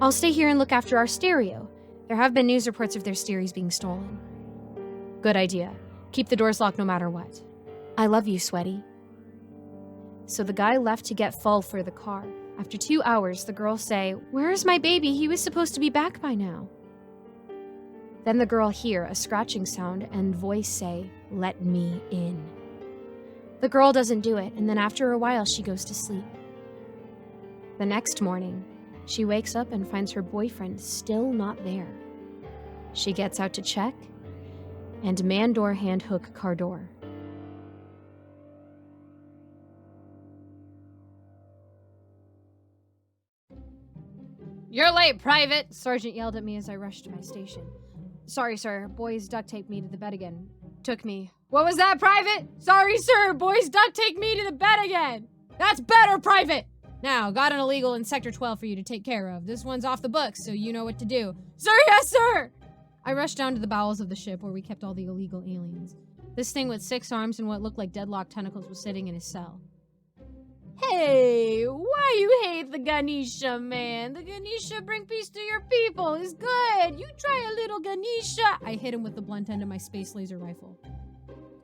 I'll stay here and look after our stereo. There have been news reports of their stereos being stolen." "Good idea. Keep the doors locked no matter what." "I love you, sweaty." So the guy left to get fuel for the car. After 2 hours, the girl say, "Where is my baby? He was supposed to be back by now." Then the girl hear a scratching sound and voice say, "Let me in." The girl doesn't do it, and then after a while she goes to sleep. The next morning, she wakes up and finds her boyfriend still not there. She gets out to check, and man door hand hook car door. "You're late, Private!" Sergeant yelled at me as I rushed to my station. "Sorry, sir. Boys duct taped me to the bed again. Took me." "What was that, Private?" "Sorry, sir. Boys duct taped me to the bed again." "That's better, Private!" "Now, got an illegal in Sector 12 for you to take care of. This one's off the books, so you know what to do." "Sir, yes, sir!" I rushed down to the bowels of the ship where we kept all the illegal aliens. This thing with 6 arms and what looked like deadlocked tentacles was sitting in his cell. "Hey, why you hate the Ganesha, man? The Ganesha bring peace to your people. It's good. You try a little Ganesha." I hit him with the blunt end of my space laser rifle.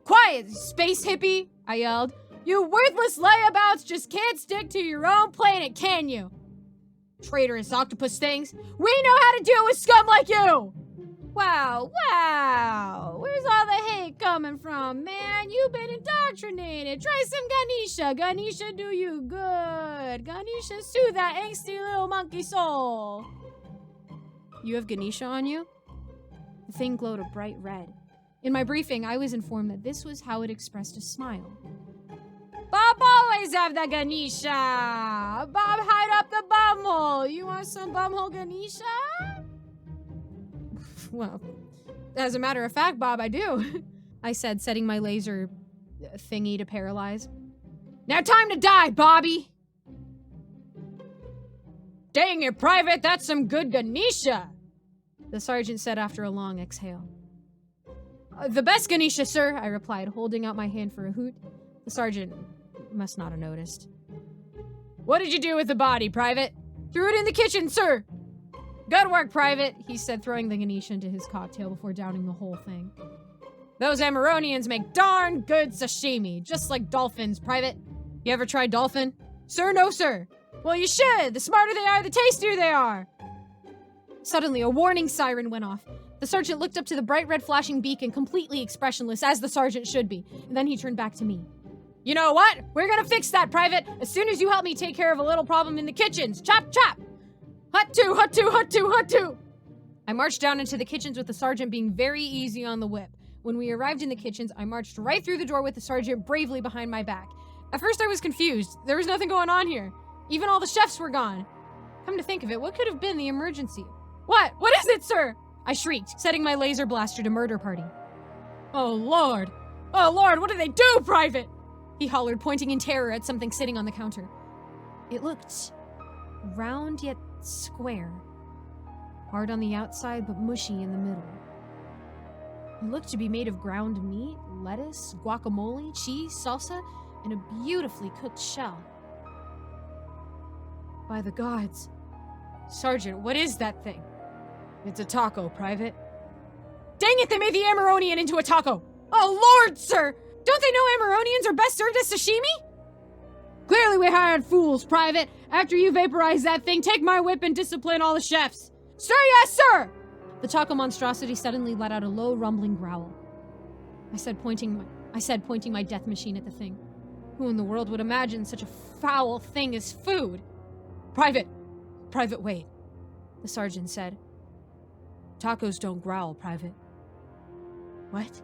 "Quiet, space hippie!" I yelled. You worthless layabouts just can't stick to your own planet, can you? Traitorous octopus things. We know how to deal with scum like you! Wow. Where's all the hate coming from, man? You've been indoctrinated. Try some Ganesha. Ganesha do you good. Ganesha soothe that angsty little monkey soul. You have Ganesha on you? The thing glowed a bright red. In my briefing, I was informed that this was how it expressed a smile. Bob always have the Ganesha. Bob, hide up the bumhole. You want some bumhole Ganesha? Well, as a matter of fact, Bob, I do. I said, setting my laser thingy to paralyze. Now time to die, Bobby! Dang it, Private, that's some good Ganesha! The sergeant said after a long exhale. The best Ganesha, sir, I replied, holding out my hand for a hoot. The sergeant must not have noticed. What did you do with the body, Private? Threw it in the kitchen, sir! Good work, Private, he said, throwing the Ganesha into his cocktail before downing the whole thing. Those Amaronians make darn good sashimi, just like dolphins, Private. You ever tried dolphin? Sir, no, sir. Well, you should. The smarter they are, the tastier they are. Suddenly, a warning siren went off. The sergeant looked up to the bright red flashing beacon, completely expressionless, as the sergeant should be, and then he turned back to me. You know what? We're gonna fix that, Private, as soon as you help me take care of a little problem in the kitchens. Chop, chop! Hut two, hut two, hut two, hut two! I marched down into the kitchens with the sergeant being very easy on the whip. When we arrived in the kitchens, I marched right through the door with the sergeant bravely behind my back. At first I was confused. There was nothing going on here. Even all the chefs were gone. Come to think of it, what could have been the emergency? What? What is it, sir? I shrieked, setting my laser blaster to murder party. Oh, Lord! Oh, Lord, what did they do, Private? He hollered, pointing in terror at something sitting on the counter. It looked round yet square. Hard on the outside, but mushy in the middle. It looked to be made of ground meat, lettuce, guacamole, cheese, salsa, and a beautifully cooked shell. By the gods. Sergeant, what is that thing? It's a taco, Private. Dang it, they made the Amaronian into a taco! Oh, Lord, sir! Don't they know Amaronians are best served as sashimi? Clearly we hired fools, Private. After you vaporize that thing, take my whip and discipline all the chefs. Sir, yes, sir! The taco monstrosity suddenly let out a low, rumbling growl. I said, pointing my death machine at the thing. Who in the world would imagine such a foul thing as food? Private, wait, the sergeant said. Tacos don't growl, Private. What?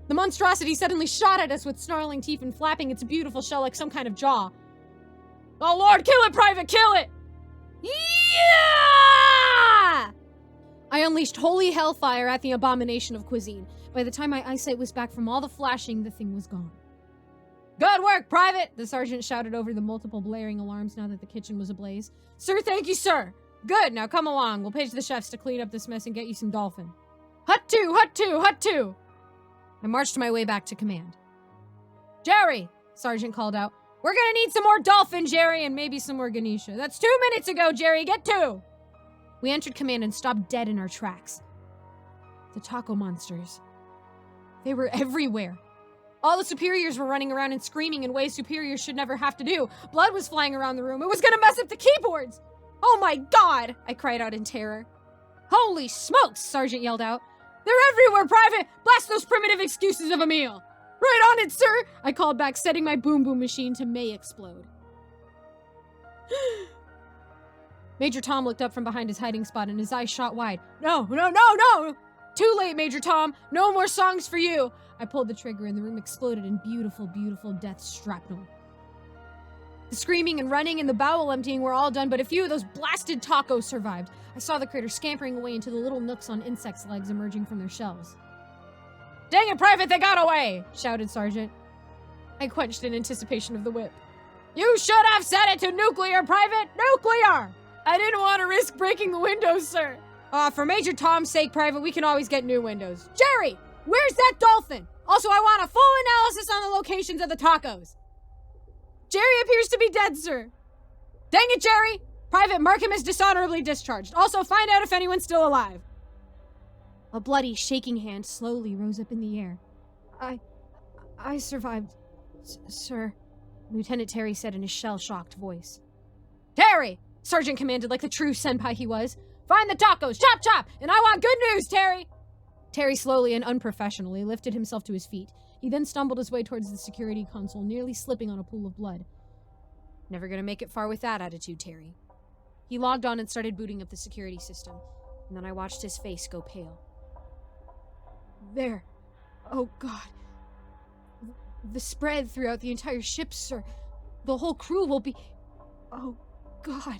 The monstrosity suddenly shot at us with snarling teeth and flapping its beautiful shell like some kind of jaw. Oh, Lord, kill it, Private, kill it! Yeah! I unleashed holy hellfire at the abomination of cuisine. By the time my eyesight was back from all the flashing, the thing was gone. Good work, Private! The sergeant shouted over the multiple blaring alarms now that the kitchen was ablaze. Sir, thank you, sir! Good, now come along. We'll page the chefs to clean up this mess and get you some dolphin. Hut two, hut two, hut two! I marched my way back to command. Jerry! Sergeant called out. We're gonna need some more dolphin, Jerry, and maybe some more Ganesha. That's 2 minutes ago, Jerry! Get to! We entered command and stopped dead in our tracks. The taco monsters. They were everywhere. All the superiors were running around and screaming in ways superiors should never have to do. Blood was flying around the room. It was gonna mess up the keyboards! Oh my God! I cried out in terror. Holy smokes! Sergeant yelled out. They're everywhere, Private! Blast those primitive excuses of a meal! Right on it, sir! I called back, setting my boom boom machine to may explode. Major Tom looked up from behind his hiding spot and his eyes shot wide. No! Too late, Major Tom! No more songs for you! I pulled the trigger and the room exploded in beautiful, beautiful death shrapnel. The screaming and running and the bowel emptying were all done, but a few of those blasted tacos survived. I saw the critters scampering away into the little nooks on insects' legs emerging from their shells. Dang it, Private, they got away! Shouted Sergeant. I quenched in anticipation of the whip. You should have set it to nuclear, Private! Nuclear! I didn't want to risk breaking the windows, sir. For Major Tom's sake, Private, we can always get new windows. Jerry! Where's that dolphin? Also, I want a full analysis on the locations of the tacos. Jerry appears to be dead, sir. Dang it, Jerry! Private, mark him as dishonorably discharged. Also, find out if anyone's still alive. A bloody, shaking hand slowly rose up in the air. I... I survived, sir, Lieutenant Terry said in a shell-shocked voice. Terry! Sergeant commanded like the true senpai he was. Find the tacos, chop chop, and I want good news, Terry! Terry slowly and unprofessionally lifted himself to his feet. He then stumbled his way towards the security console, nearly slipping on a pool of blood. Never gonna make it far with that attitude, Terry. He logged on and started booting up the security system, and then I watched his face go pale. There. Oh, God. The spread throughout the entire ship, sir. The whole crew will be... Oh, God.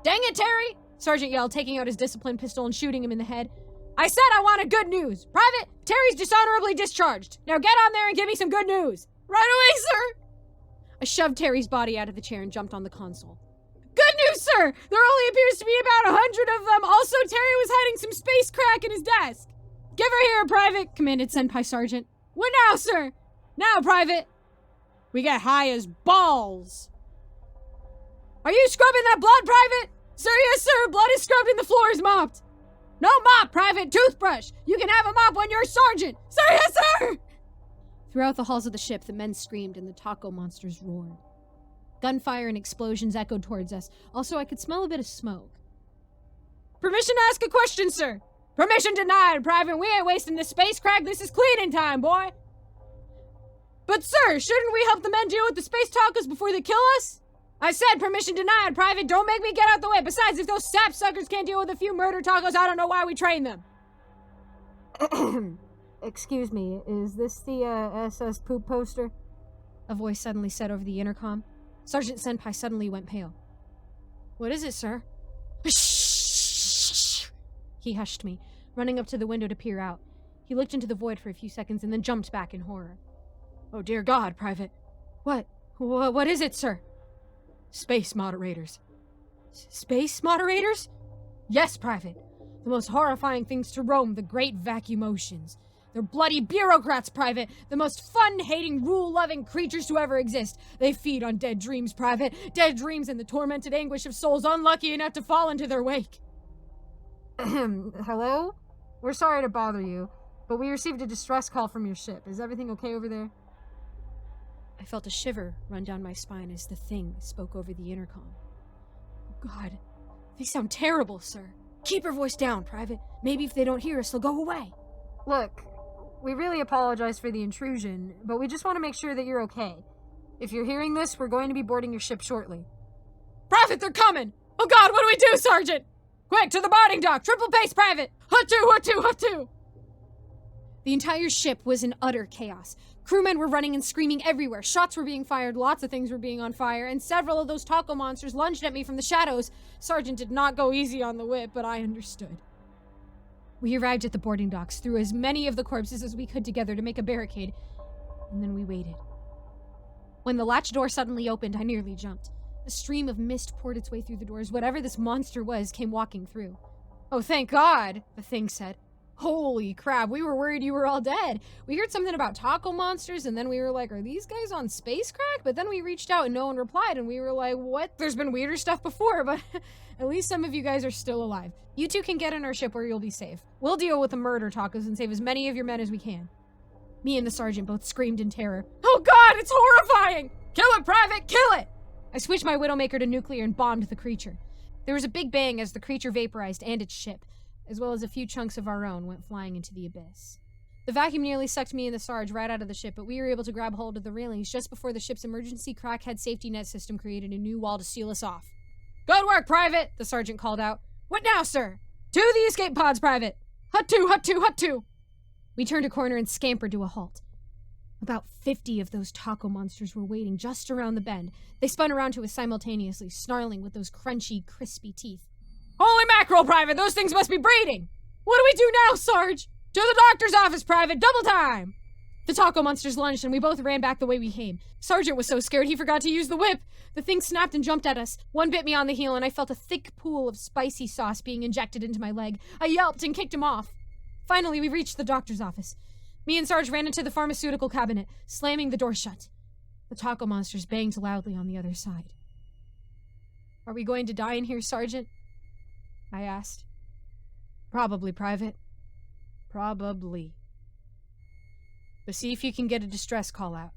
Dang it, Terry! Sergeant yelled, taking out his discipline pistol and shooting him in the head. I said I wanted good news! Private, Terry's dishonorably discharged. Now get on there and give me some good news! Right away, sir! I shoved Terry's body out of the chair and jumped on the console. Good news, sir! There only appears to be about 100 of them. Also, Terry was hiding some space crack in his desk. Give her here, Private, commanded Senpai Sergeant. What now, sir? Now, Private. We get high as balls. Are you scrubbing that blood, Private? Sir, yes, sir. Blood is scrubbed and the floor is mopped. No mop, Private. Toothbrush. You can have a mop when you're sergeant. Sir, yes, sir. Throughout the halls of the ship, the men screamed and the taco monsters roared. Gunfire and explosions echoed towards us. Also, I could smell a bit of smoke. Permission to ask a question, sir. Permission denied, Private. We ain't wasting this space crack. This is cleaning time, boy. But, sir, shouldn't we help the men deal with the space tacos before they kill us? I said permission denied, Private. Don't make me get out the way. Besides, if those sapsuckers can't deal with a few murder tacos, I don't know why we train them. Excuse me, is this the SS poop poster? A voice suddenly said over the intercom. Sergeant Senpai suddenly went pale. What is it, sir? Shh! He hushed me, running up to the window to peer out. He looked into the void for a few seconds and then jumped back in horror. Oh, dear God, Private. What? What is it, sir? Space moderators. Space moderators? Yes, Private. The most horrifying things to roam the great vacuum oceans. They're bloody bureaucrats, Private. The most fun-hating, rule-loving creatures to ever exist. They feed on dead dreams, Private. Dead dreams and the tormented anguish of souls unlucky enough to fall into their wake. Hello? We're sorry to bother you, but we received a distress call from your ship. Is everything okay over there? I felt a shiver run down my spine as the thing spoke over the intercom. God, they sound terrible, sir. Keep your voice down, Private. Maybe if they don't hear us, they'll go away. Look, we really apologize for the intrusion, but we just want to make sure that you're okay. If you're hearing this, we're going to be boarding your ship shortly. Private, they're coming! Oh God, what do we do, Sergeant? Quick, to the boarding dock! Triple pace, Private! Hut-two, hut-two, hut-two! The entire ship was in utter chaos. Crewmen were running and screaming everywhere. Shots were being fired, lots of things were being on fire, and several of those taco monsters lunged at me from the shadows. Sergeant did not go easy on the whip, but I understood. We arrived at the boarding docks, threw as many of the corpses as we could together to make a barricade, and then we waited. When the latch door suddenly opened, I nearly jumped. A stream of mist poured its way through the doors. Whatever this monster was came walking through. Oh, thank God, the thing said. Holy crap, we were worried you were all dead. We heard something about taco monsters, and then we were like, are these guys on space crack? But then we reached out and no one replied, and we were like, what? There's been weirder stuff before, but at least some of you guys are still alive. You two can get in our ship where you'll be safe. We'll deal with the murder tacos and save as many of your men as we can. Me and the sergeant both screamed in terror. Oh God, it's horrifying! Kill it, Private, kill it! I switched my Widowmaker to nuclear and bombed the creature. There was a big bang as the creature vaporized and its ship, as well as a few chunks of our own, went flying into the abyss. The vacuum nearly sucked me and the Sarge right out of the ship, but we were able to grab hold of the railings just before the ship's emergency crackhead safety net system created a new wall to seal us off. Good work, Private, the sergeant called out. What now, sir? To the escape pods, Private! Hut-two, hut-two, hut-two! We turned a corner and scampered to a halt. About 50 of those taco monsters were waiting just around the bend. They spun around to us simultaneously, snarling with those crunchy, crispy teeth. Holy mackerel, Private! Those things must be breeding! What do we do now, Sarge? To the doctor's office, Private! Double time! The taco monsters lunged, and we both ran back the way we came. Sergeant was so scared he forgot to use the whip. The thing snapped and jumped at us. One bit me on the heel, and I felt a thick pool of spicy sauce being injected into my leg. I yelped and kicked him off. Finally, we reached the doctor's office. Me and Sarge ran into the pharmaceutical cabinet, slamming the door shut. The taco monsters banged loudly on the other side. Are we going to die in here, Sergeant? I asked. Probably, Private. Probably. but see if you can get a distress call out.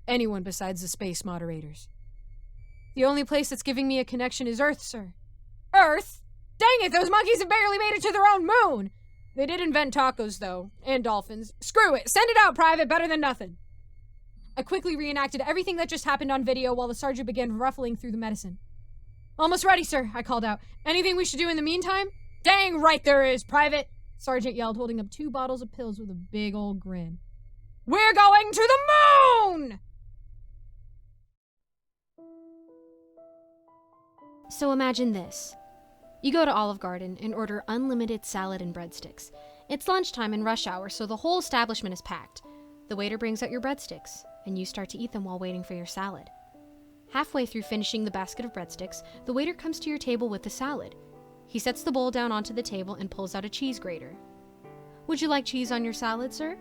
Anyone besides the space moderators. The only place that's giving me a connection is Earth, sir. Earth? Dang it, those monkeys have barely made it to their own moon! They did invent tacos, though, and dolphins. Screw it, send it out, Private, better than nothing. I quickly reenacted everything that just happened on video while the sergeant began ruffling through the medicine. Almost ready, sir, I called out. Anything we should do in the meantime? Dang right there is, Private, Sergeant yelled, holding up 2 bottles of pills with a big old grin. We're going to the moon! So imagine this. You go to Olive Garden and order unlimited salad and breadsticks. It's lunchtime and rush hour, so the whole establishment is packed. The waiter brings out your breadsticks, and you start to eat them while waiting for your salad. Halfway through finishing the basket of breadsticks, the waiter comes to your table with the salad. He sets the bowl down onto the table and pulls out a cheese grater. Would you like cheese on your salad, sir?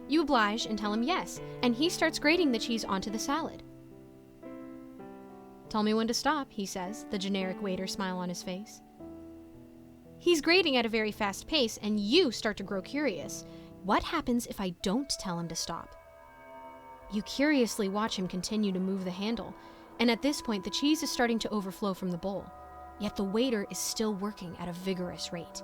You oblige and tell him yes, and he starts grating the cheese onto the salad. Tell me when to stop, he says, the generic waiter smile on his face. He's grating at a very fast pace, and you start to grow curious. What happens if I don't tell him to stop? You curiously watch him continue to move the handle, and at this point the cheese is starting to overflow from the bowl, yet the waiter is still working at a vigorous rate.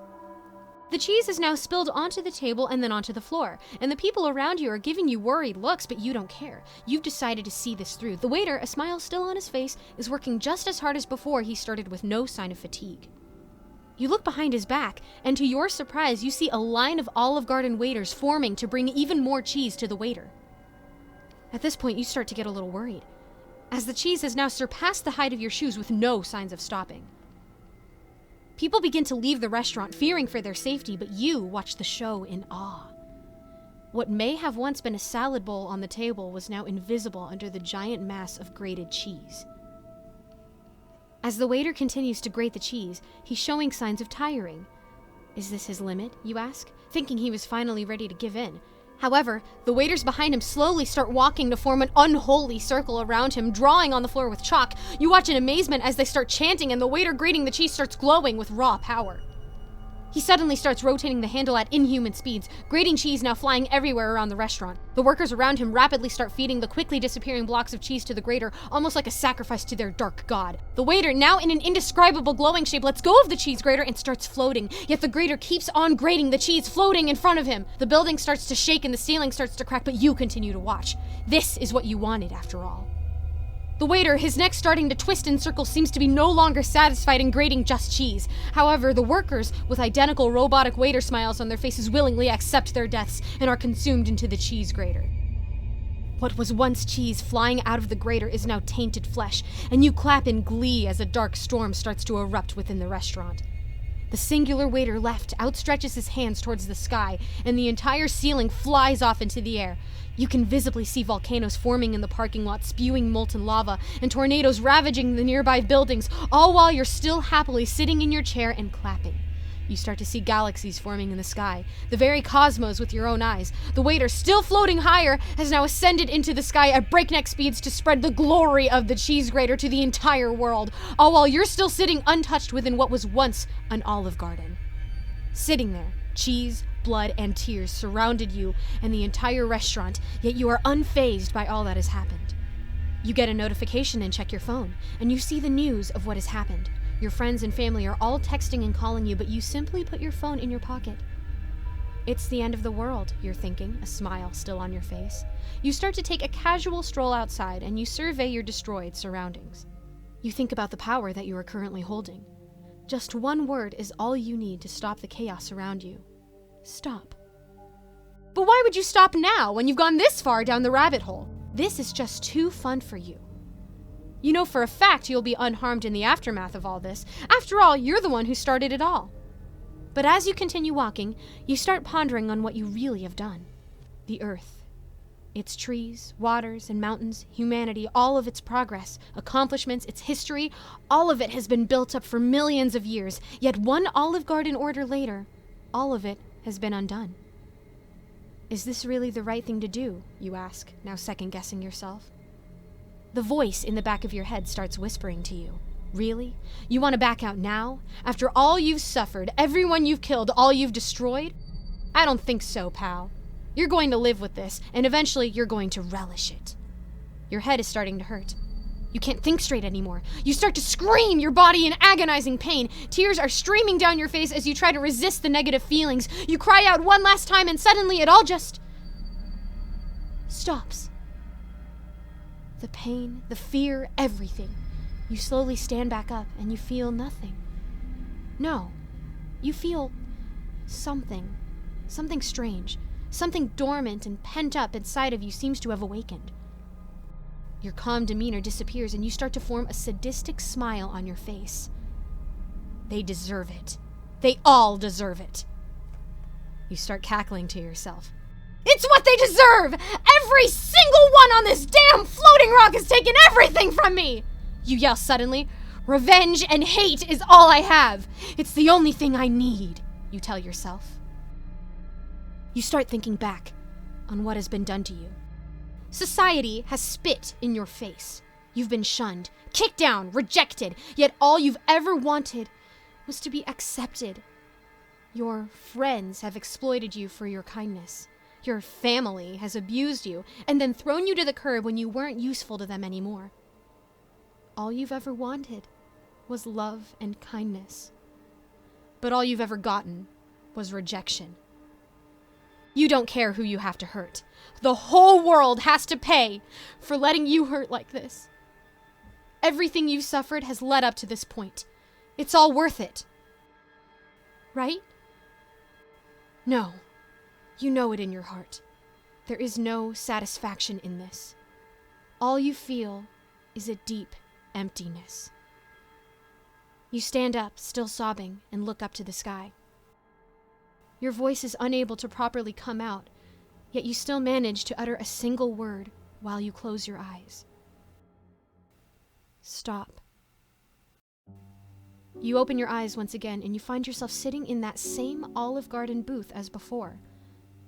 The cheese is now spilled onto the table and then onto the floor, and the people around you are giving you worried looks, but you don't care. You've decided to see this through. The waiter, a smile still on his face, is working just as hard as before he started with no sign of fatigue. You look behind his back, and to your surprise, you see a line of Olive Garden waiters forming to bring even more cheese to the waiter. At this point, you start to get a little worried, as the cheese has now surpassed the height of your shoes with no signs of stopping. People begin to leave the restaurant, fearing for their safety, but you watch the show in awe. What may have once been a salad bowl on the table was now invisible under the giant mass of grated cheese. As the waiter continues to grate the cheese, he's showing signs of tiring. Is this his limit, you ask, thinking he was finally ready to give in? However, the waiters behind him slowly start walking to form an unholy circle around him, drawing on the floor with chalk. You watch in amazement as they start chanting, and the waiter grating the cheese starts glowing with raw power. He suddenly starts rotating the handle at inhuman speeds, grating cheese now flying everywhere around the restaurant. The workers around him rapidly start feeding the quickly disappearing blocks of cheese to the grater, almost like a sacrifice to their dark god. The waiter, now in an indescribable glowing shape, lets go of the cheese grater and starts floating, yet the grater keeps on grating the cheese, floating in front of him. The building starts to shake and the ceiling starts to crack, but you continue to watch. This is what you wanted, after all. The waiter, his neck starting to twist in circles, seems to be no longer satisfied in grating just cheese. However, the workers, with identical robotic waiter smiles on their faces, willingly accept their deaths and are consumed into the cheese grater. What was once cheese flying out of the grater is now tainted flesh, and you clap in glee as a dark storm starts to erupt within the restaurant. The singular waiter left outstretches his hands towards the sky, and the entire ceiling flies off into the air. You can visibly see volcanoes forming in the parking lot, spewing molten lava, and tornadoes ravaging the nearby buildings, all while you're still happily sitting in your chair and clapping. You start to see galaxies forming in the sky, the very cosmos with your own eyes. The waiter, still floating higher, has now ascended into the sky at breakneck speeds to spread the glory of the cheese grater to the entire world, all while you're still sitting untouched within what was once an Olive Garden. Sitting there, cheese, blood, and tears surrounded you and the entire restaurant, yet you are unfazed by all that has happened. You get a notification and check your phone, and you see the news of what has happened. Your friends and family are all texting and calling you, but you simply put your phone in your pocket. It's the end of the world, you're thinking, a smile still on your face. You start to take a casual stroll outside, and you survey your destroyed surroundings. You think about the power that you are currently holding. Just one word is all you need to stop the chaos around you. Stop. But why would you stop now when you've gone this far down the rabbit hole? This is just too fun for you. You know for a fact you'll be unharmed in the aftermath of all this. After all, you're the one who started it all. But as you continue walking, you start pondering on what you really have done. The Earth. Its trees, waters, and mountains, humanity, all of its progress, accomplishments, its history, all of it has been built up for millions of years, yet one Olive Garden order later, all of it has been undone. Is this really the right thing to do, you ask, now second-guessing yourself? The voice in the back of your head starts whispering to you. Really? You want to back out now? After all you've suffered, everyone you've killed, all you've destroyed? I don't think so, pal. You're going to live with this, and eventually you're going to relish it. Your head is starting to hurt. You can't think straight anymore. You start to scream, your body in agonizing pain. Tears are streaming down your face as you try to resist the negative feelings. You cry out one last time, and suddenly it all just stops. The pain, the fear, everything. You slowly stand back up, and you feel nothing. No. You feel something. Something strange. Something dormant and pent up inside of you seems to have awakened. Your calm demeanor disappears and you start to form a sadistic smile on your face. They deserve it. They all deserve it. You start cackling to yourself. It's what they deserve! Every single one on this damn floating rock has taken everything from me! You yell suddenly. Revenge and hate is all I have. It's the only thing I need, you tell yourself. You start thinking back on what has been done to you. Society has spit in your face. You've been shunned, kicked down, rejected, yet all you've ever wanted was to be accepted. Your friends have exploited you for your kindness. Your family has abused you and then thrown you to the curb when you weren't useful to them anymore. All you've ever wanted was love and kindness. But all you've ever gotten was rejection. You don't care who you have to hurt. The whole world has to pay for letting you hurt like this. Everything you've suffered has led up to this point. It's all worth it. Right? No. You know it in your heart. There is no satisfaction in this. All you feel is a deep emptiness. You stand up, still sobbing, and look up to the sky. Your voice is unable to properly come out, yet you still manage to utter a single word while you close your eyes. Stop. You open your eyes once again, and you find yourself sitting in that same Olive Garden booth as before.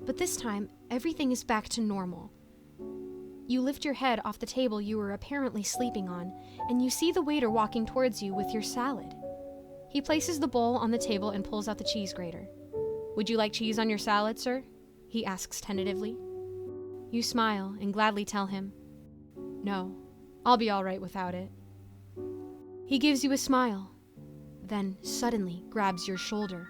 But this time, everything is back to normal. You lift your head off the table you were apparently sleeping on, and you see the waiter walking towards you with your salad. He places the bowl on the table and pulls out the cheese grater. "Would you like cheese on your salad, sir?" he asks tentatively. You smile and gladly tell him, "No, I'll be all right without it." He gives you a smile, then suddenly grabs your shoulder.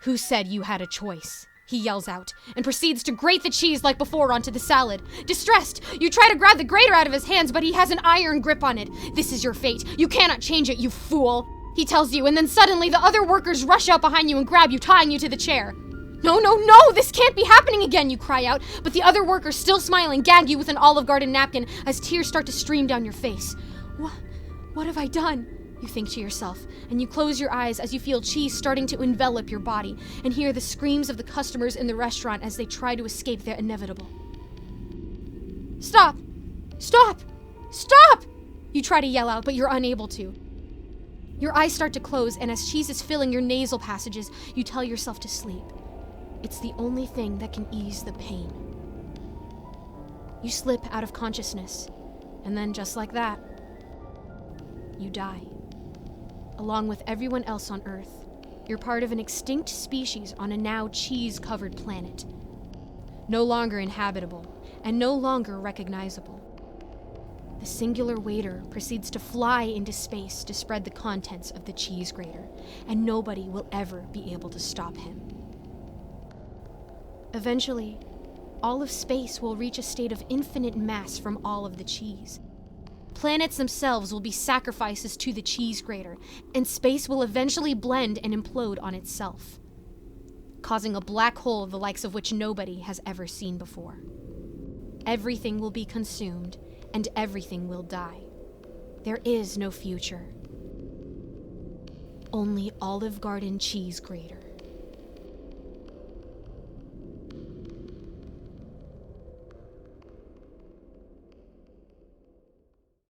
"Who said you had a choice?" he yells out, and proceeds to grate the cheese like before onto the salad. Distressed, you try to grab the grater out of his hands, but he has an iron grip on it. "This is your fate. You cannot change it, you fool," he tells you, and then suddenly the other workers rush out behind you and grab you, tying you to the chair. "No, no, no, this can't be happening again," you cry out, but the other workers, still smiling, gag you with an Olive Garden napkin as tears start to stream down your face. What have I done?" you think to yourself, and you close your eyes as you feel cheese starting to envelop your body and hear the screams of the customers in the restaurant as they try to escape their inevitable. "Stop! Stop! Stop!" you try to yell out, but you're unable to. Your eyes start to close, and as cheese is filling your nasal passages, you tell yourself to sleep. It's the only thing that can ease the pain. You slip out of consciousness, and then just like that, you die. Along with everyone else on Earth, you're part of an extinct species on a now cheese-covered planet. No longer inhabitable, and no longer recognizable. The singular waiter proceeds to fly into space to spread the contents of the cheese grater, and nobody will ever be able to stop him. Eventually, all of space will reach a state of infinite mass from all of the cheese. Planets themselves will be sacrifices to the cheese grater, and space will eventually blend and implode on itself, causing a black hole the likes of which nobody has ever seen before. Everything will be consumed, and everything will die. There is no future. Only Olive Garden cheese grater.